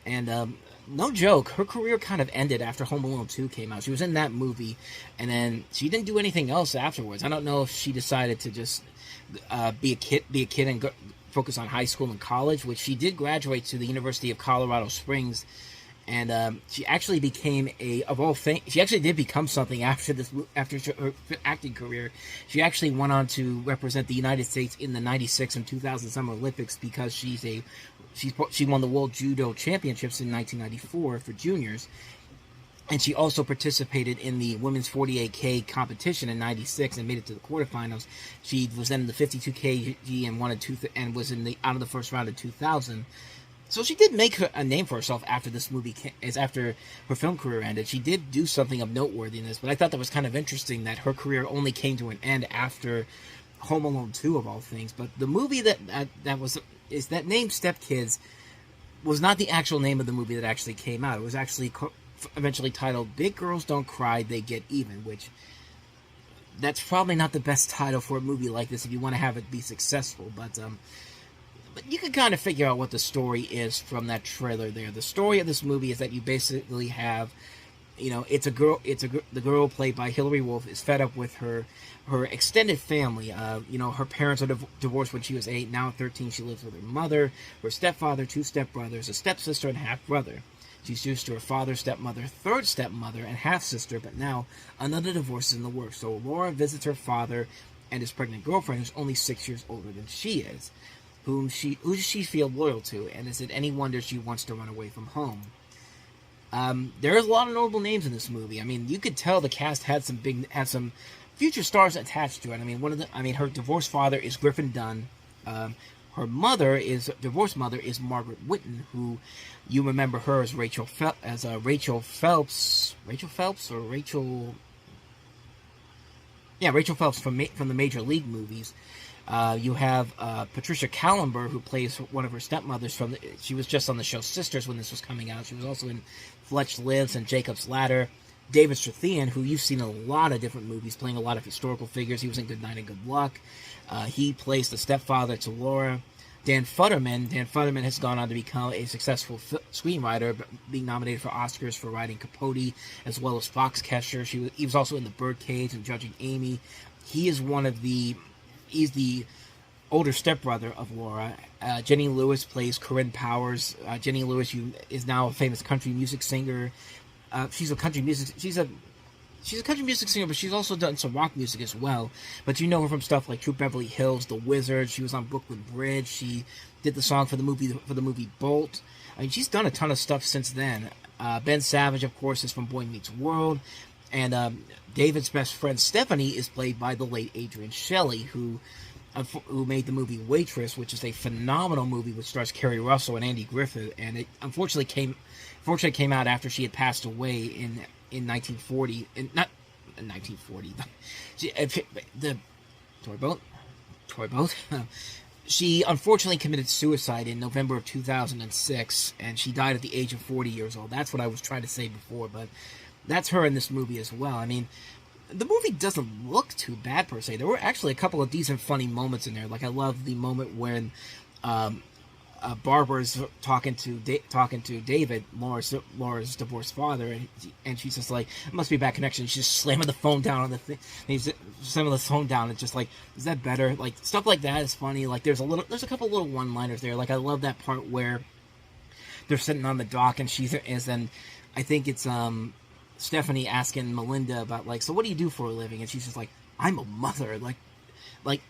And no joke, her career kind of ended after Home Alone 2 came out. She was in that movie, and then she didn't do anything else afterwards. I don't know if she decided to just be a kid and focus on high school and college, which she did graduate to the University of Colorado Springs. And she actually became she actually did become something after her acting career. She actually went on to represent the United States in the 96 and 2000 Summer Olympics because she won the World Judo Championships in 1994 for juniors. And she also participated in the women's 48K competition in 96 and made it to the quarterfinals. She was then in the 52 kg and was out of the first round of 2000. So she did make a name for herself after this movie, after her film career ended. She did do something of noteworthiness, but I thought that was kind of interesting that her career only came to an end after Home Alone 2 of all things. But the movie that named Stepkids was not the actual name of the movie that actually came out. It was actually eventually titled Big Girls Don't Cry, They Get Even, which that's probably not the best title for a movie like this if you want to have it be successful, but you can kind of figure out what the story is from that trailer there. The story of this movie is that you basically have, the girl played by Hilary Wolf is fed up with her extended family. Her parents are divorced when she was 8. Now at 13, she lives with her mother, her stepfather, 2 stepbrothers, a stepsister, and half-brother. She's used to her father, stepmother, third stepmother, and half-sister, but now another divorce is in the works. So Laura visits her father and his pregnant girlfriend, who's only 6 years older than she is. Who does she feel loyal to, and is it any wonder she wants to run away from home? There's a lot of notable names in this movie. I mean, you could tell the cast had some future stars attached to it. I mean, her divorced father is Griffin Dunn. Her divorced mother is Margaret Whitten, who you remember her as Rachel Phelps from the Major League movies. You have Patricia Callenber, who plays one of her stepmothers she was just on the show Sisters when this was coming out. She was also in Fletch Lives and Jacob's Ladder. David Strathairn, who you've seen in a lot of different movies, playing a lot of historical figures. He was in Good Night and Good Luck. He plays the stepfather to Laura. Dan Futterman has gone on to become a successful screenwriter, being nominated for Oscars for writing Capote, as well as Foxcatcher. He was also in The Birdcage and Judging Amy. He's the older stepbrother of Laura. Jenny Lewis plays Corinne Powers. Jenny Lewis is now a famous country music singer. She's a country music singer, but she's also done some rock music as well. But you know her from stuff like Troop Beverly Hills, The Wizard. She was on Brooklyn Bridge. She did the song for the movie Bolt. I mean, she's done a ton of stuff since then. Ben Savage, of course, is from Boy Meets World, and David's best friend Stephanie is played by the late Adrian Shelley, who made the movie Waitress, which is a phenomenal movie which stars Kerry Russell and Andy Griffith, and it unfortunately came out after she had passed away in 1940. Not in 1940. The Toy Boat. She unfortunately committed suicide in November of 2006, and she died at the age of 40 years old. That's what I was trying to say before, but that's her in this movie as well. I mean, the movie doesn't look too bad per se. There were actually a couple of decent, funny moments in there. Like, I love the moment when Barbara's talking to David, Laura's divorced father, and she's just like, "It must be a bad connection." She's just slamming the phone down on the thing. And he's slamming the phone down. It's just like, is that better? Like, stuff like that is funny. Like, there's a couple little one-liners there. Like, I love that part where they're sitting on the dock, and then I think it's Stephanie asking Melinda about, like, so what do you do for a living? And she's just like, I'm a mother. Like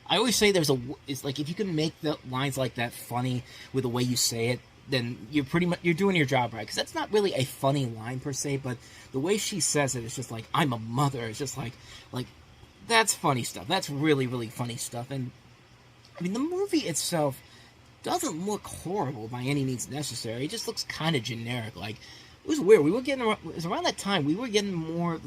I always say, it's like, if you can make the lines like that funny with the way you say it, then you're doing your job right. Because that's not really a funny line per se, but the way she says it, it's just like, I'm a mother. It's just like that's funny stuff. That's really, really funny stuff. And I mean, the movie itself doesn't look horrible by any means necessary. It just looks kind of generic. Like, it was weird. It was around that time we were getting more.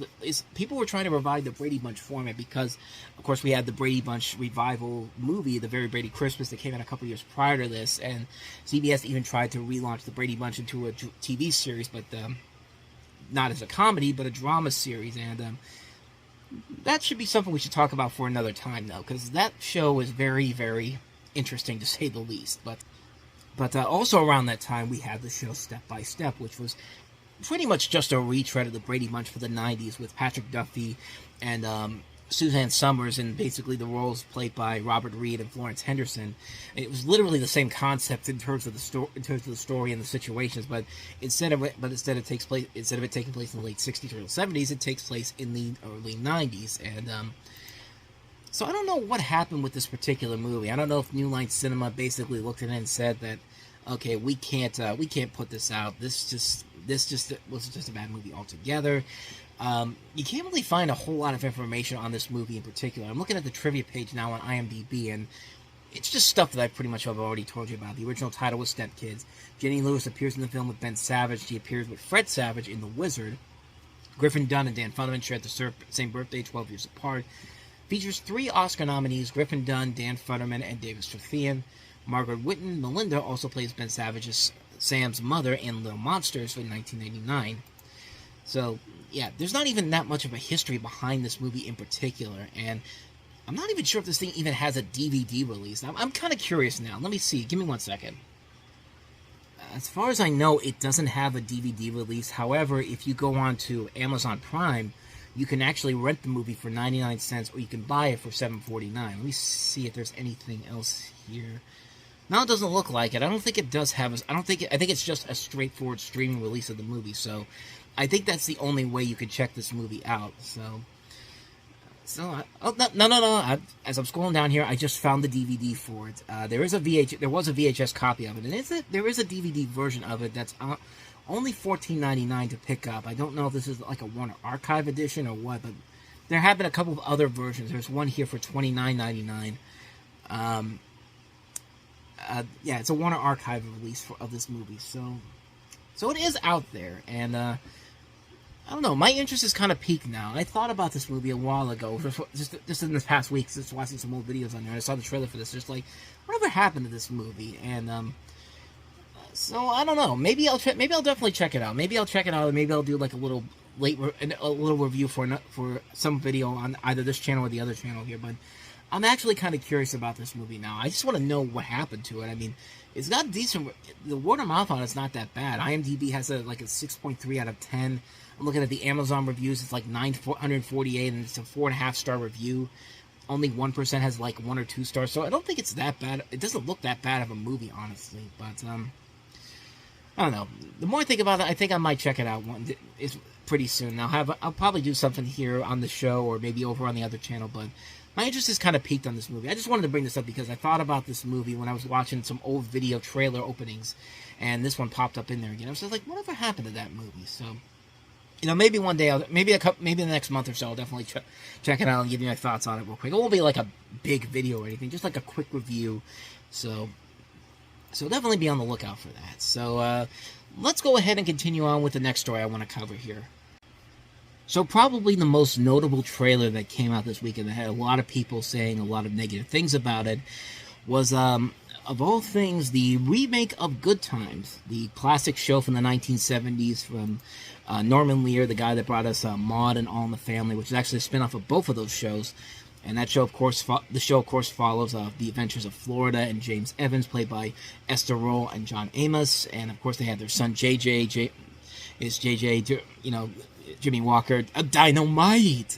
People were trying to revive the Brady Bunch format because, of course, we had the Brady Bunch revival movie, The Very Brady Christmas, that came out a couple years prior to this, and CBS even tried to relaunch the Brady Bunch into a TV series, but not as a comedy, but a drama series, and that should be something we should talk about for another time, though, because that show is very, very interesting to say the least. But also around that time, we had the show Step by Step, which was pretty much just a retread of the Brady Bunch for the 90s with Patrick Duffy and Suzanne Summers, and basically the roles played by Robert Reed and Florence Henderson. It was literally the same concept in terms of the story and the situations, but instead of it taking place in the late 60s or 70s, it takes place in the early 90s. And so I don't know what happened with this particular movie. I don't know if New Line Cinema basically looked at it and said that, okay, we can't put this out. This was just a bad movie altogether. You can't really find a whole lot of information on this movie in particular. I'm looking at the trivia page now on IMDb, and it's just stuff that I pretty much have already told you about. The original title was Stepkids. Jenny Lewis appears in the film with Ben Savage. She appears with Fred Savage in The Wizard. Griffin Dunne and Dan Futterman share the same birthday, 12 years apart. Features 3 Oscar nominees: Griffin Dunne, Dan Futterman, and David Strathairn. Margaret Whitten Melinda also plays Ben Savage's Sam's mother in Little Monsters from 1989. So, yeah, there's not even that much of a history behind this movie in particular, and I'm not even sure if this thing even has a DVD release. I'm kind of curious now. Let me see. Give me 1 second. As far as I know, it doesn't have a DVD release. However, if you go on to Amazon Prime, you can actually rent the movie for 99 cents, or you can buy it for $7.49. Let me see if there's anything else here. No, it doesn't look like it. I don't think it does have I think it's just a straightforward streaming release of the movie, so I think that's the only way you could check this movie out. No. As I'm scrolling down here, I just found the DVD for it. There was a VHS copy of it, and there is a DVD version of it that's only $14.99 to pick up. I don't know if this is like a Warner Archive edition or what, but there have been a couple of other versions. There's one here for $29.99. Yeah, it's a Warner Archive release of this movie, so it is out there, and I don't know, my interest is kind of peaked now. I thought about this movie a while ago, just in this past week, just watching some old videos on there. I saw the trailer for this, just like, whatever happened to this movie? And so I don't know. Maybe I'll definitely check it out. Maybe I'll check it out, and maybe I'll do like a little review for some video on either this channel or the other channel here. But I'm actually kind of curious about this movie now. I just want to know what happened to it. I mean, it's got decent. The word of mouth on it's not that bad. IMDb has a 6.3 out of 10. I'm looking at the Amazon reviews. It's like 948, and it's a 4.5 star review. Only 1% has like 1 or 2 stars, so I don't think it's that bad. It doesn't look that bad of a movie, honestly. But I don't know. The more I think about it, I think I might check it out. It's pretty soon. I'll probably do something here on the show or maybe over on the other channel, but my interest is kind of peaked on this movie. I just wanted to bring this up because I thought about this movie when I was watching some old video trailer openings, and this one popped up in there again. I was just like, whatever happened to that movie? So, maybe one day, maybe the next month or so, I'll definitely check it out and give you my thoughts on it real quick. It won't be like a big video or anything, just like a quick review. So definitely be on the lookout for that. So let's go ahead and continue on with the next story I want to cover here. So probably the most notable trailer that came out this weekend that had a lot of people saying a lot of negative things about it was, of all things, the remake of Good Times, the classic show from the 1970s from Norman Lear, the guy that brought us Maude and All in the Family, which is actually a spin-off of both of those shows. And that show, of course, follows the adventures of Florida and James Evans, played by Esther Roll and John Amos. And, of course, they had their son, JJ, Jimmy Walker, a dynamite,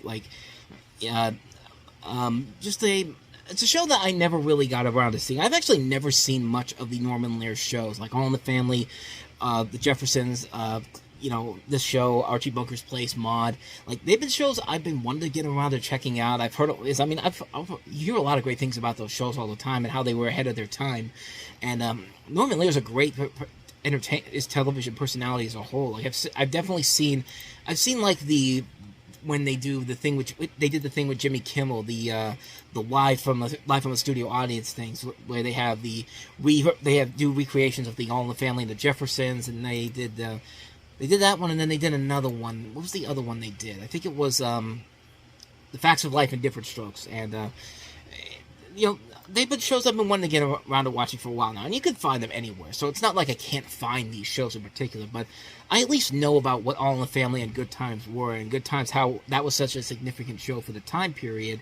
it's a show that I never really got around to seeing. I've actually never seen much of the Norman Lear shows, like All in the Family, The Jeffersons, this show, Archie Bunker's Place, Maude. Like, they've been shows I've been wanting to get around to checking out. I've heard, you hear a lot of great things about those shows all the time and how they were ahead of their time. And Norman Lear's a great his television personality as a whole. Like, I've definitely seen like when they do the thing they did the thing with Jimmy Kimmel, the live from the studio audience things, where they have do recreations of the All in the Family and the Jeffersons, and they did They did that one, and then they did another one. What was the other one they did? I think it was The Facts of Life in Different Strokes. And, they've been shows I've been wanting to get around to watching for a while now. And you can find them anywhere. So it's not like I can't find these shows in particular. But I at least know about what All in the Family and Good Times were. And Good Times, how that was such a significant show for the time period.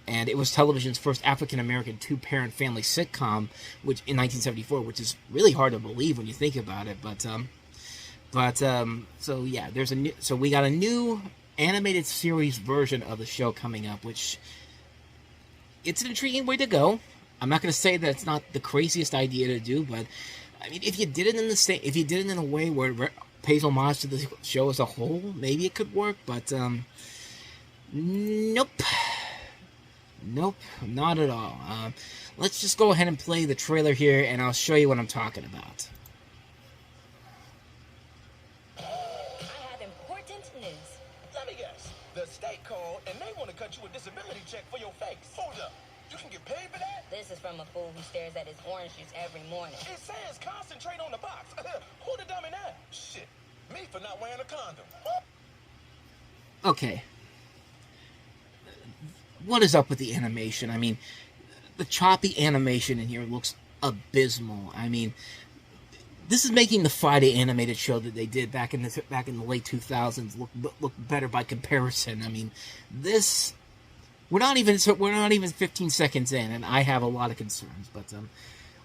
And it was television's first African-American two-parent family sitcom, which in 1974, which is really hard to believe when you think about it. So yeah, so we got a new animated series version of the show coming up, which it's an intriguing way to go. I'm not going to say that it's not the craziest idea to do, but I mean, if you did it in a way where it pays homage to the show as a whole, maybe it could work. But nope, not at all. Let's just go ahead and play the trailer here, and I'll show you what I'm talking about. Cut you a disability check for your face. Hold up. You can get paid for that? This is from a fool who stares at his orange juice every morning. It says concentrate on the box. Who the dummy now? Shit. Me for not wearing a condom. Okay. What is up with the animation? I mean, the choppy animation in here looks abysmal. I mean, this is making the Friday animated show that they did back in the late 2000s look better by comparison. I mean, this we're not even 15 seconds in, and I have a lot of concerns. But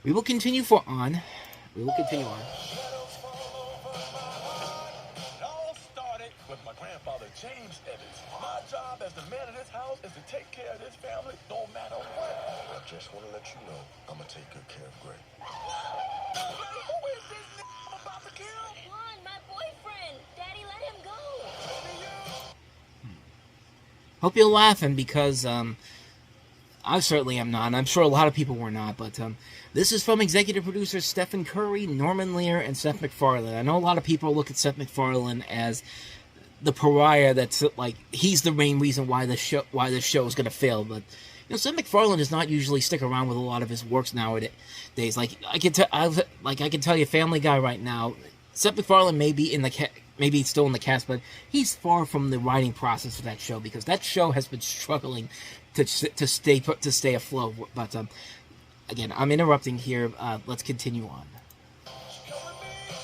we will continue on. We will continue on. It all started with my grandfather James Evans. My job as the man of this house is to take care of this family, no matter what. I just want to let you know I'm gonna take good care of Greg. Who is this I'm about to kill? Juan, my boyfriend. Daddy, let him go. Hope you're laughing because I certainly am not, and I'm sure a lot of people were not. But this is from executive producers Stephen Curry, Norman Lear, and Seth MacFarlane. I know a lot of people look at Seth MacFarlane as the pariah. That's like he's the main reason why this show is going to fail. But Seth MacFarlane does not usually stick around with a lot of his works nowadays. Like I can tell you, Family Guy right now, Seth MacFarlane may be maybe still in the cast, but he's far from the writing process for that show because that show has been struggling to stay afloat. But again, I'm interrupting here. Let's continue on.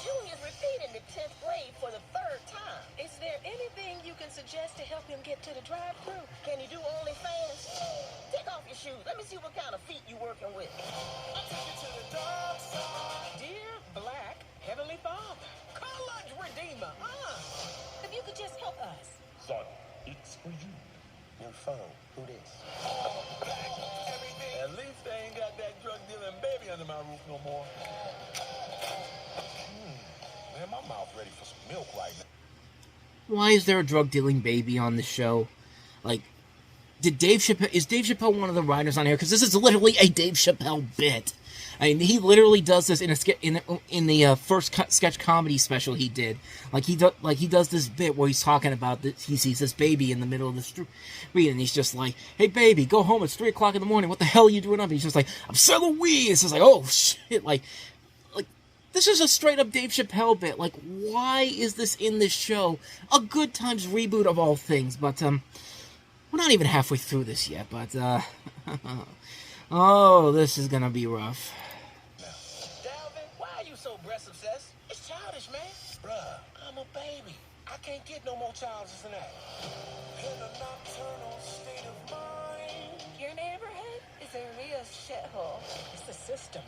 Junior's repeating the 10th grade for the 3rd time. Is there anything you can suggest to help him get to the drive-thru? Can you do OnlyFans? Take off your shoes. Let me see what kind of feet you working with. I'll take you to the dark side. Dear Black Heavenly Father, College Redeemer, if you could just help us. Son, it's for you. New phone. Who this? At least I ain't got that drug dealing baby under my roof no more. Man, my mouth ready for some milk right now. Why is there a drug dealing baby on the show? Like, is Dave Chappelle one of the writers on here? Because this is literally a Dave Chappelle bit. I mean, he literally does this in the first sketch comedy special he did. He does this bit where he's talking about he sees this baby in the middle of the street, and he's just like, "Hey, baby, go home. It's 3 o'clock in the morning. What the hell are you doing up?" And he's just like, "I'm selling weed." It's just like, oh shit, like this is a straight up Dave Chappelle bit. Like, why is this in this show? A Good Times reboot of all things, but we're not even halfway through this yet. But oh, this is gonna be rough. Obsessed? It's childish, man. Bruh, I'm a baby. I can't get no more childish than that. In a nocturnal state of mind. Your neighborhood is a real shithole. It's the system.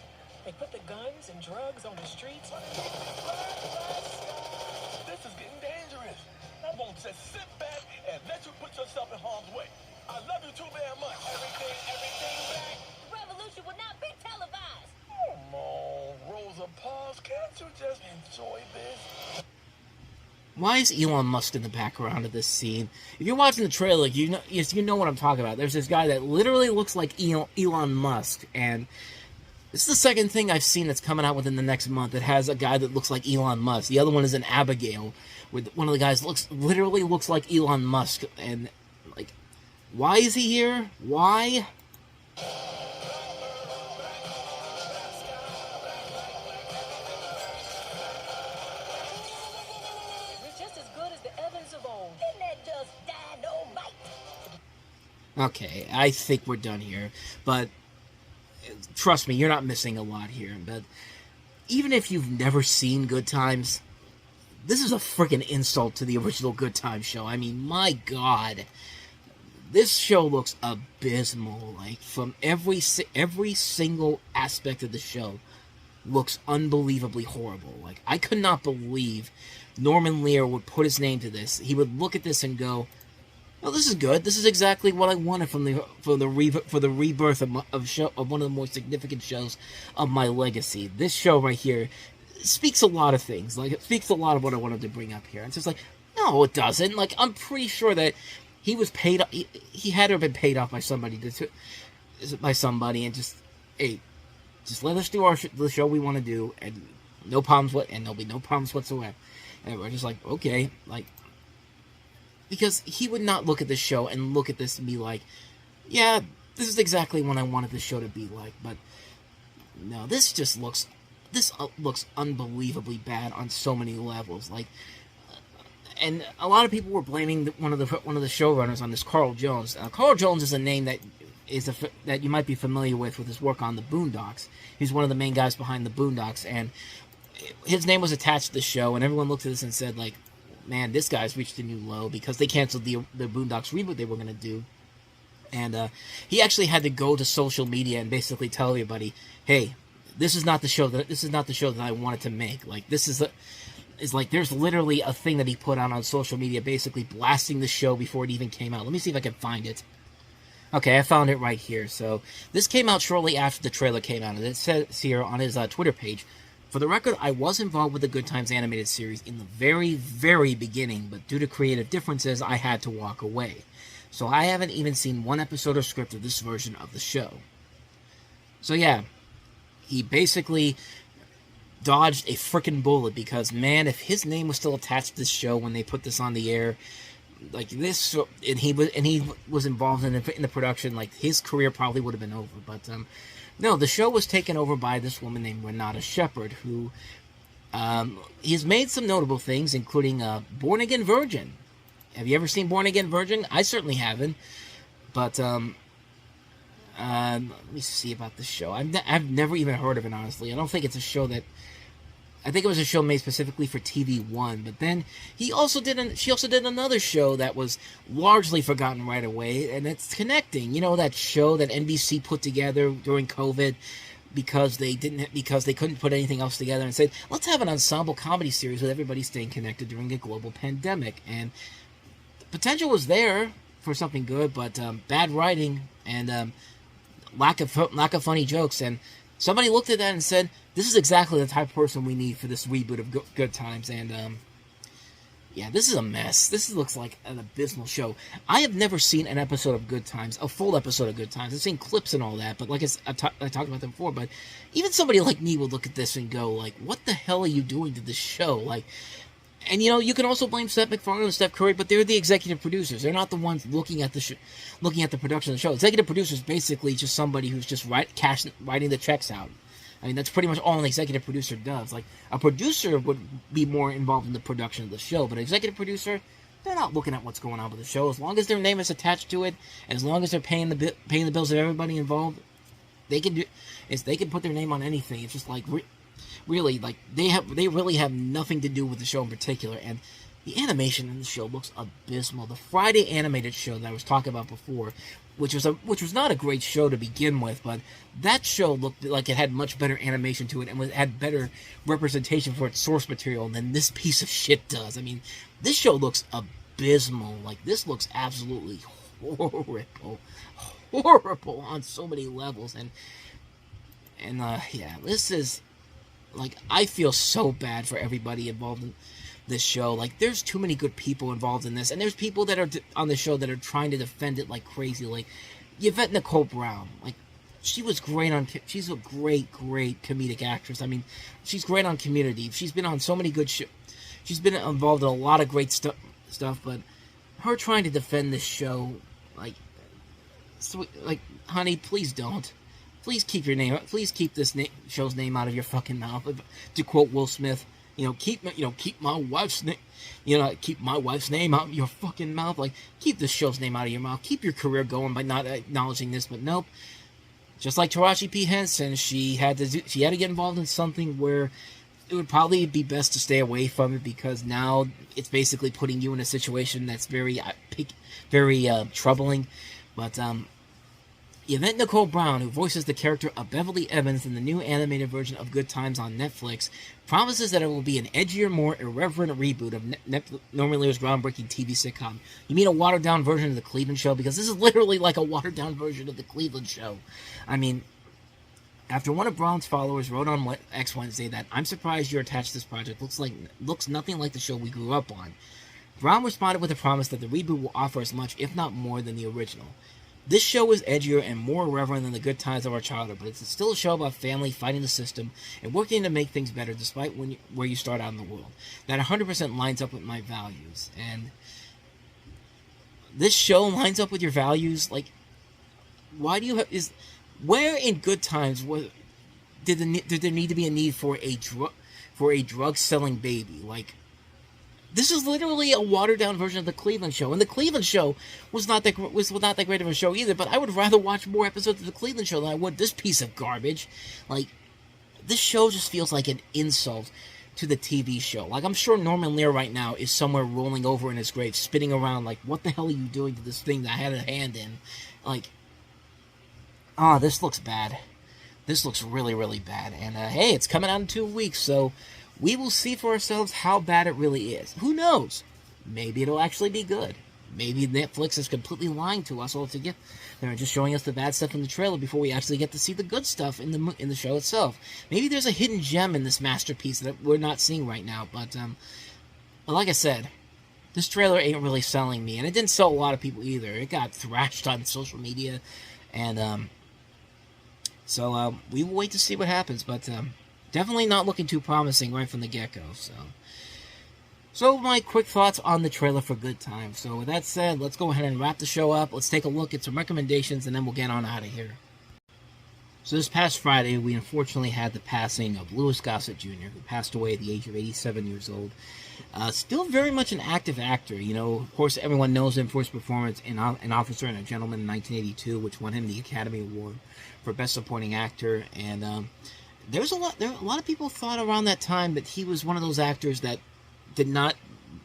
They put the guns and drugs on the streets. This is getting dangerous. I won't just sit back and let you put yourself in harm's way. I love you too very much. Everything back. The revolution will not be televised. Come on, Rosa Parks, can't you just enjoy this? Why is Elon Musk in the background of this scene? If you're watching the trailer, you know what I'm talking about. There's this guy that literally looks like Elon Musk, and this is the second thing I've seen that's coming out within the next month that has a guy that looks like Elon Musk. The other one is an Abigail, where one of the guys literally looks like Elon Musk, and like, why is he here? Why? Okay, I think we're done here. But trust me, you're not missing a lot here. But even if you've never seen Good Times, this is a freaking insult to the original Good Times show. I mean, my God. This show looks abysmal. Like, from every single aspect of the show looks unbelievably horrible. Like, I could not believe Norman Lear would put his name to this. He would look at this and go, "Oh, this is good. This is exactly what I wanted for the rebirth of one of the more significant shows of my legacy." This show right here speaks a lot of things. Like, it speaks a lot of what I wanted to bring up here. It's just like, no, it doesn't. Like, I'm pretty sure that he was paid. He had to have been paid off by somebody and just, hey, just let us do the show we want to do, and no problems. And there'll be no problems whatsoever. And we're just like, okay, like, because he would not look at this show and look at this and be like, yeah, this is exactly what I wanted the show to be like. But no, this looks unbelievably bad on so many levels. Like, and a lot of people were blaming one of the showrunners on this, Carl Jones. Carl Jones is a name that you might be familiar with his work on the Boondocks. He's one of the main guys behind the Boondocks, and his name was attached to the show, and everyone looked at this and said, like, man, this guy's reached a new low, because they canceled the Boondocks reboot they were going to do. And he actually had to go to social media and basically tell everybody, hey, this is not the show that I wanted to make. Like, it's like there's literally a thing that he put on social media basically blasting the show before it even came out. Let me see if I can find it. Okay, I found it right here. So this came out shortly after the trailer came out, and it says here on his Twitter page, "For the record, I was involved with the Good Times animated series in the very, very beginning, but due to creative differences, I had to walk away. So I haven't even seen one episode or script of this version of the show." So yeah, he basically dodged a freaking bullet, because, man, if his name was still attached to this show when they put this on the air, like this, and he was involved in the production, like, his career probably would have been over. But no, the show was taken over by this woman named Renata Shepard, who he's made some notable things, including Born Again Virgin. Have you ever seen Born Again Virgin? I certainly haven't. But let me see about the show. I've never even heard of it, honestly. I don't think it's a show that. I think it was a show made specifically for TV One. But then she also did another show that was largely forgotten right away, and it's Connecting. You know, that show that NBC put together during COVID because they couldn't put anything else together, and said, let's have an ensemble comedy series with everybody staying connected during a global pandemic. And the potential was there for something good, but bad writing and lack of funny jokes. And somebody looked at that and said, this is exactly the type of person we need for this reboot of Good Times. And yeah, this is a mess. This looks like an abysmal show. I have never seen an episode of Good Times, a full episode of Good Times. I've seen clips and all that, but like I talked about them before, but even somebody like me would look at this and go, like, what the hell are you doing to this show? Like, and, you know, you can also blame Seth MacFarlane and Steph Curry, but they're the executive producers. They're not the ones looking at the production of the show. Executive producer is basically just somebody who's just writing the checks out. I mean, that's pretty much all an executive producer does. Like, a producer would be more involved in the production of the show, but an executive producer, they're not looking at what's going on with the show. As long as their name is attached to it, and as long as they're paying the bills of everybody involved, they can put their name on anything. It's just like, really, like, they really have nothing to do with the show in particular. And the animation in the show looks abysmal. The Friday animated show that I was talking about before, which was not a great show to begin with, but that show looked like it had much better animation to it and had better representation for its source material than this piece of shit does. I mean, this show looks abysmal. Like, this looks absolutely horrible on so many levels. And yeah, this is, like, I feel so bad for everybody involved in this show. Like, there's too many good people involved in this, and there's people that are on the show that are trying to defend it like crazy. Like Yvette Nicole Brown, like, she's a great comedic actress. I mean, she's great on Community. She's been on so many good shows. She's been involved in a lot of great stuff. But her trying to defend this show, like, honey, please don't. Please keep this show's name out of your fucking mouth. To quote Will Smith, keep my wife's name, keep my wife's name out of your fucking mouth. Like, keep this show's name out of your mouth. Keep your career going by not acknowledging this. But nope. Just like Taraji P. Henson, she had to get involved in something where it would probably be best to stay away from it, because now it's basically putting you in a situation that's very troubling. But Yvette Nicole Brown, who voices the character of Beverly Evans in the new animated version of Good Times on Netflix, promises that it will be an edgier, more irreverent reboot of Norman Lear's groundbreaking TV sitcom. You mean a watered-down version of The Cleveland Show? Because this is literally like a watered-down version of The Cleveland Show. I mean, after one of Brown's followers wrote on X Wednesday that, "I'm surprised you're attached to this project. Looks nothing like the show we grew up on," Brown responded with a promise that the reboot will offer as much, if not more, than the original. "This show is edgier and more irreverent than the good times of our childhood, but it's still a show about family fighting the system and working to make things better despite where you start out in the world. That 100% lines up with my values." And this show lines up with your values? Like, why do you have... Where in Good Times did there need to be a need for a drug-selling baby? Like, this is literally a watered-down version of The Cleveland Show. And The Cleveland Show was not that great of a show either, but I would rather watch more episodes of The Cleveland Show than I would this piece of garbage. Like, this show just feels like an insult to the TV show. Like, I'm sure Norman Lear right now is somewhere rolling over in his grave, spinning around like, what the hell are you doing to this thing that I had a hand in? Like, this looks bad. This looks really, really bad. And, hey, it's coming out in 2 weeks, so we will see for ourselves how bad it really is. Who knows? Maybe it'll actually be good. Maybe Netflix is completely lying to us altogether. They're just showing us the bad stuff in the trailer before we actually get to see the good stuff in the show itself. Maybe there's a hidden gem in this masterpiece that we're not seeing right now. But like I said, this trailer ain't really selling me, and it didn't sell a lot of people either. It got thrashed on social media, and so we will wait to see what happens. But definitely not looking too promising right from the get-go. So my quick thoughts on the trailer for Good Times. So with that said, let's go ahead and wrap the show up. Let's take a look at some recommendations, and then we'll get on out of here. So this past Friday, we unfortunately had the passing of Louis Gossett Jr., who passed away at the age of 87 years old. Still very much an active actor. Of course, everyone knows him for his performance in An Officer and a Gentleman in 1982, which won him the Academy Award for Best Supporting Actor. And there a lot of people thought around that time that he was one of those actors that did not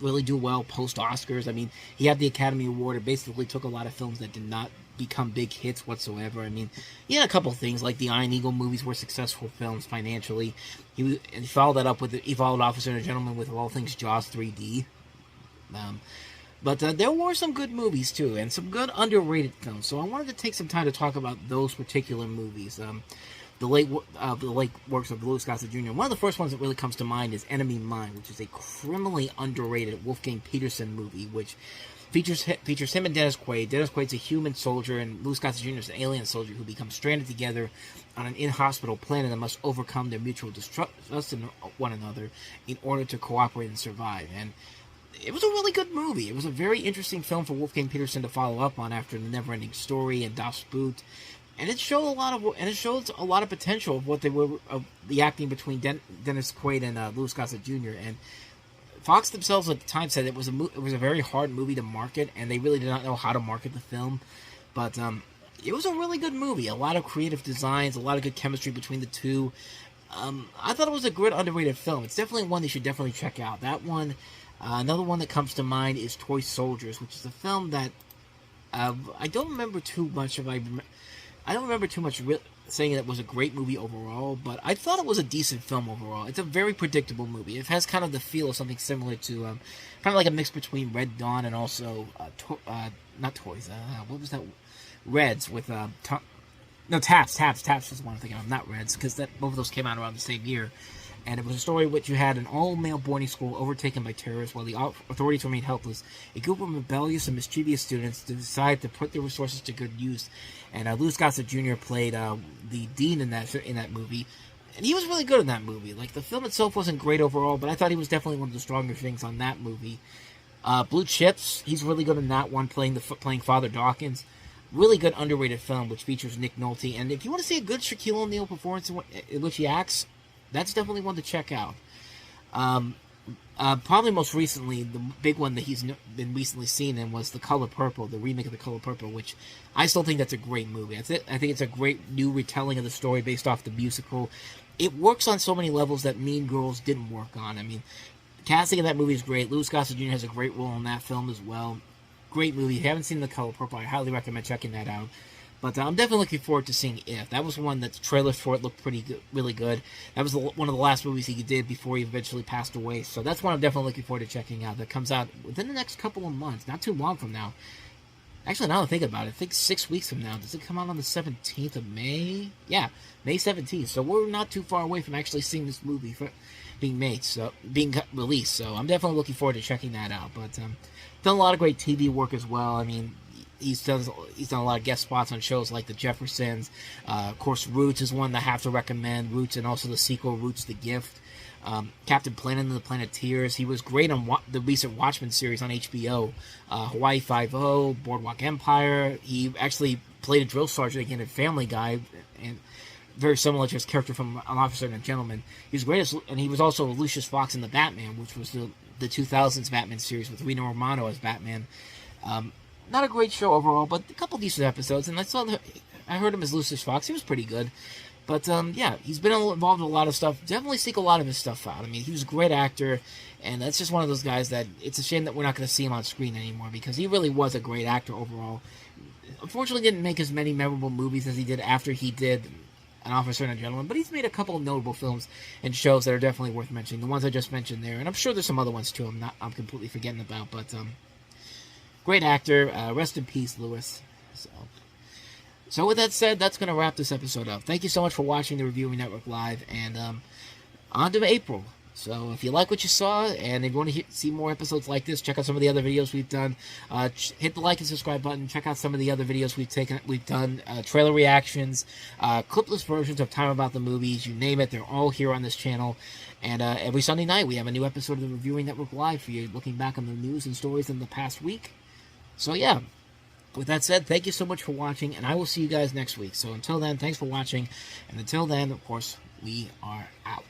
really do well post-Oscars. I mean, he had the Academy Award. It basically took a lot of films that did not become big hits whatsoever. I mean, he had a couple things, like the Iron Eagle movies were successful films financially. He followed that up with He followed Officer and a Gentleman with, of all things, Jaws 3D. But there were some good movies, too, and some good underrated films. So I wanted to take some time to talk about those particular movies. The late works of Louis Gossett Jr. One of the first ones that really comes to mind is Enemy Mine, which is a criminally underrated Wolfgang Petersen movie, which features him and Dennis Quaid. Dennis Quaid's a human soldier, and Louis Gossett Jr. is an alien soldier who becomes stranded together on an inhospitable planet and must overcome their mutual distrust in one another in order to cooperate and survive. And it was a really good movie. It was a very interesting film for Wolfgang Petersen to follow up on after The Neverending Story and Das Boot. And it showed a lot of potential of what they were, of the acting between Dennis Quaid and Louis Gossett Jr. And Fox themselves at the time said it was a very hard movie to market, and they really did not know how to market the film. But it was a really good movie. A lot of creative designs, a lot of good chemistry between the two. I thought it was a good underrated film. It's definitely one they should definitely check out. That one. Another one that comes to mind is Toy Soldiers, which is a film that I don't remember too much of. I don't remember too much saying it was a great movie overall, but I thought it was a decent film overall. It's a very predictable movie. It has kind of the feel of something similar to, kind of like a mix between Red Dawn and also, not Toys, what was that? Reds with, Taps was the one I'm thinking of, not Reds, because both of those came out around the same year. And it was a story in which you had an all-male boarding school overtaken by terrorists while the authorities remained helpless. A group of rebellious and mischievous students decide to put their resources to good use. And Louis Gossett Jr. played the dean in that movie. And he was really good in that movie. Like, the film itself wasn't great overall, but I thought he was definitely one of the stronger things on that movie. Blue Chips, he's really good in that one, playing Father Dawkins. Really good underrated film, which features Nick Nolte. And if you want to see a good Shaquille O'Neal performance in which he acts, that's definitely one to check out. Probably most recently, the big one that he's been recently seen in was The Color Purple, the remake of The Color Purple, which I still think that's a great movie. I think it's a great new retelling of the story based off the musical. It works on so many levels that Mean Girls didn't work on. I mean, the casting of that movie is great. Louis Gossett Jr. has a great role in that film as well. Great movie. If you haven't seen The Color Purple, I highly recommend checking that out. But I'm definitely looking forward to seeing If. That was one that the trailers for it looked pretty good, really good. That was one of the last movies he did before he eventually passed away. So that's one I'm definitely looking forward to checking out. That comes out within the next couple of months, not too long from now. Actually, now that I think about it, I think 6 weeks from now. Does it come out on the 17th of May? Yeah, May 17th. So we're not too far away from actually seeing this movie being released. So I'm definitely looking forward to checking that out. But done a lot of great TV work as well. I mean, he's done a lot of guest spots on shows like The Jeffersons. Of course, Roots is one that I have to recommend. Roots, and also the sequel, Roots: The Gift. Captain Planet and the Planeteers. He was great on the recent Watchmen series on HBO. Hawaii Five-0, Boardwalk Empire. He actually played a drill sergeant again in Family Guy, and very similar to his character from An Officer and a Gentleman. He was great, and he was also Lucius Fox in The Batman, which was the 2000s Batman series with Rino Romano as Batman. Not a great show overall, but a couple decent episodes, and I heard him as Lucius Fox. He was pretty good. But, yeah, he's been involved in a lot of stuff. Definitely seek a lot of his stuff out. I mean, he was a great actor, and that's just one of those guys that it's a shame that we're not going to see him on screen anymore, because he really was a great actor overall. Unfortunately, didn't make as many memorable movies as he did after he did An Officer and a Gentleman, but he's made a couple of notable films and shows that are definitely worth mentioning. The ones I just mentioned there, and I'm sure there's some other ones, too, I'm completely forgetting about, but, great actor. Rest in peace, Louis. So with that said, that's going to wrap this episode up. Thank you so much for watching the Reviewing Network Live, and on to April. So if you like what you saw, and if you want to see more episodes like this, check out some of the other videos we've done. Hit the like and subscribe button. Check out some of the other videos we've done. Trailer reactions, clipless versions of Time About the Movies, you name it. They're all here on this channel. And every Sunday night, we have a new episode of the Reviewing Network Live for you, looking back on the news and stories in the past week. So yeah. With that said, thank you so much for watching, and I will see you guys next week. So until then, thanks for watching, and until then, of course, we are out.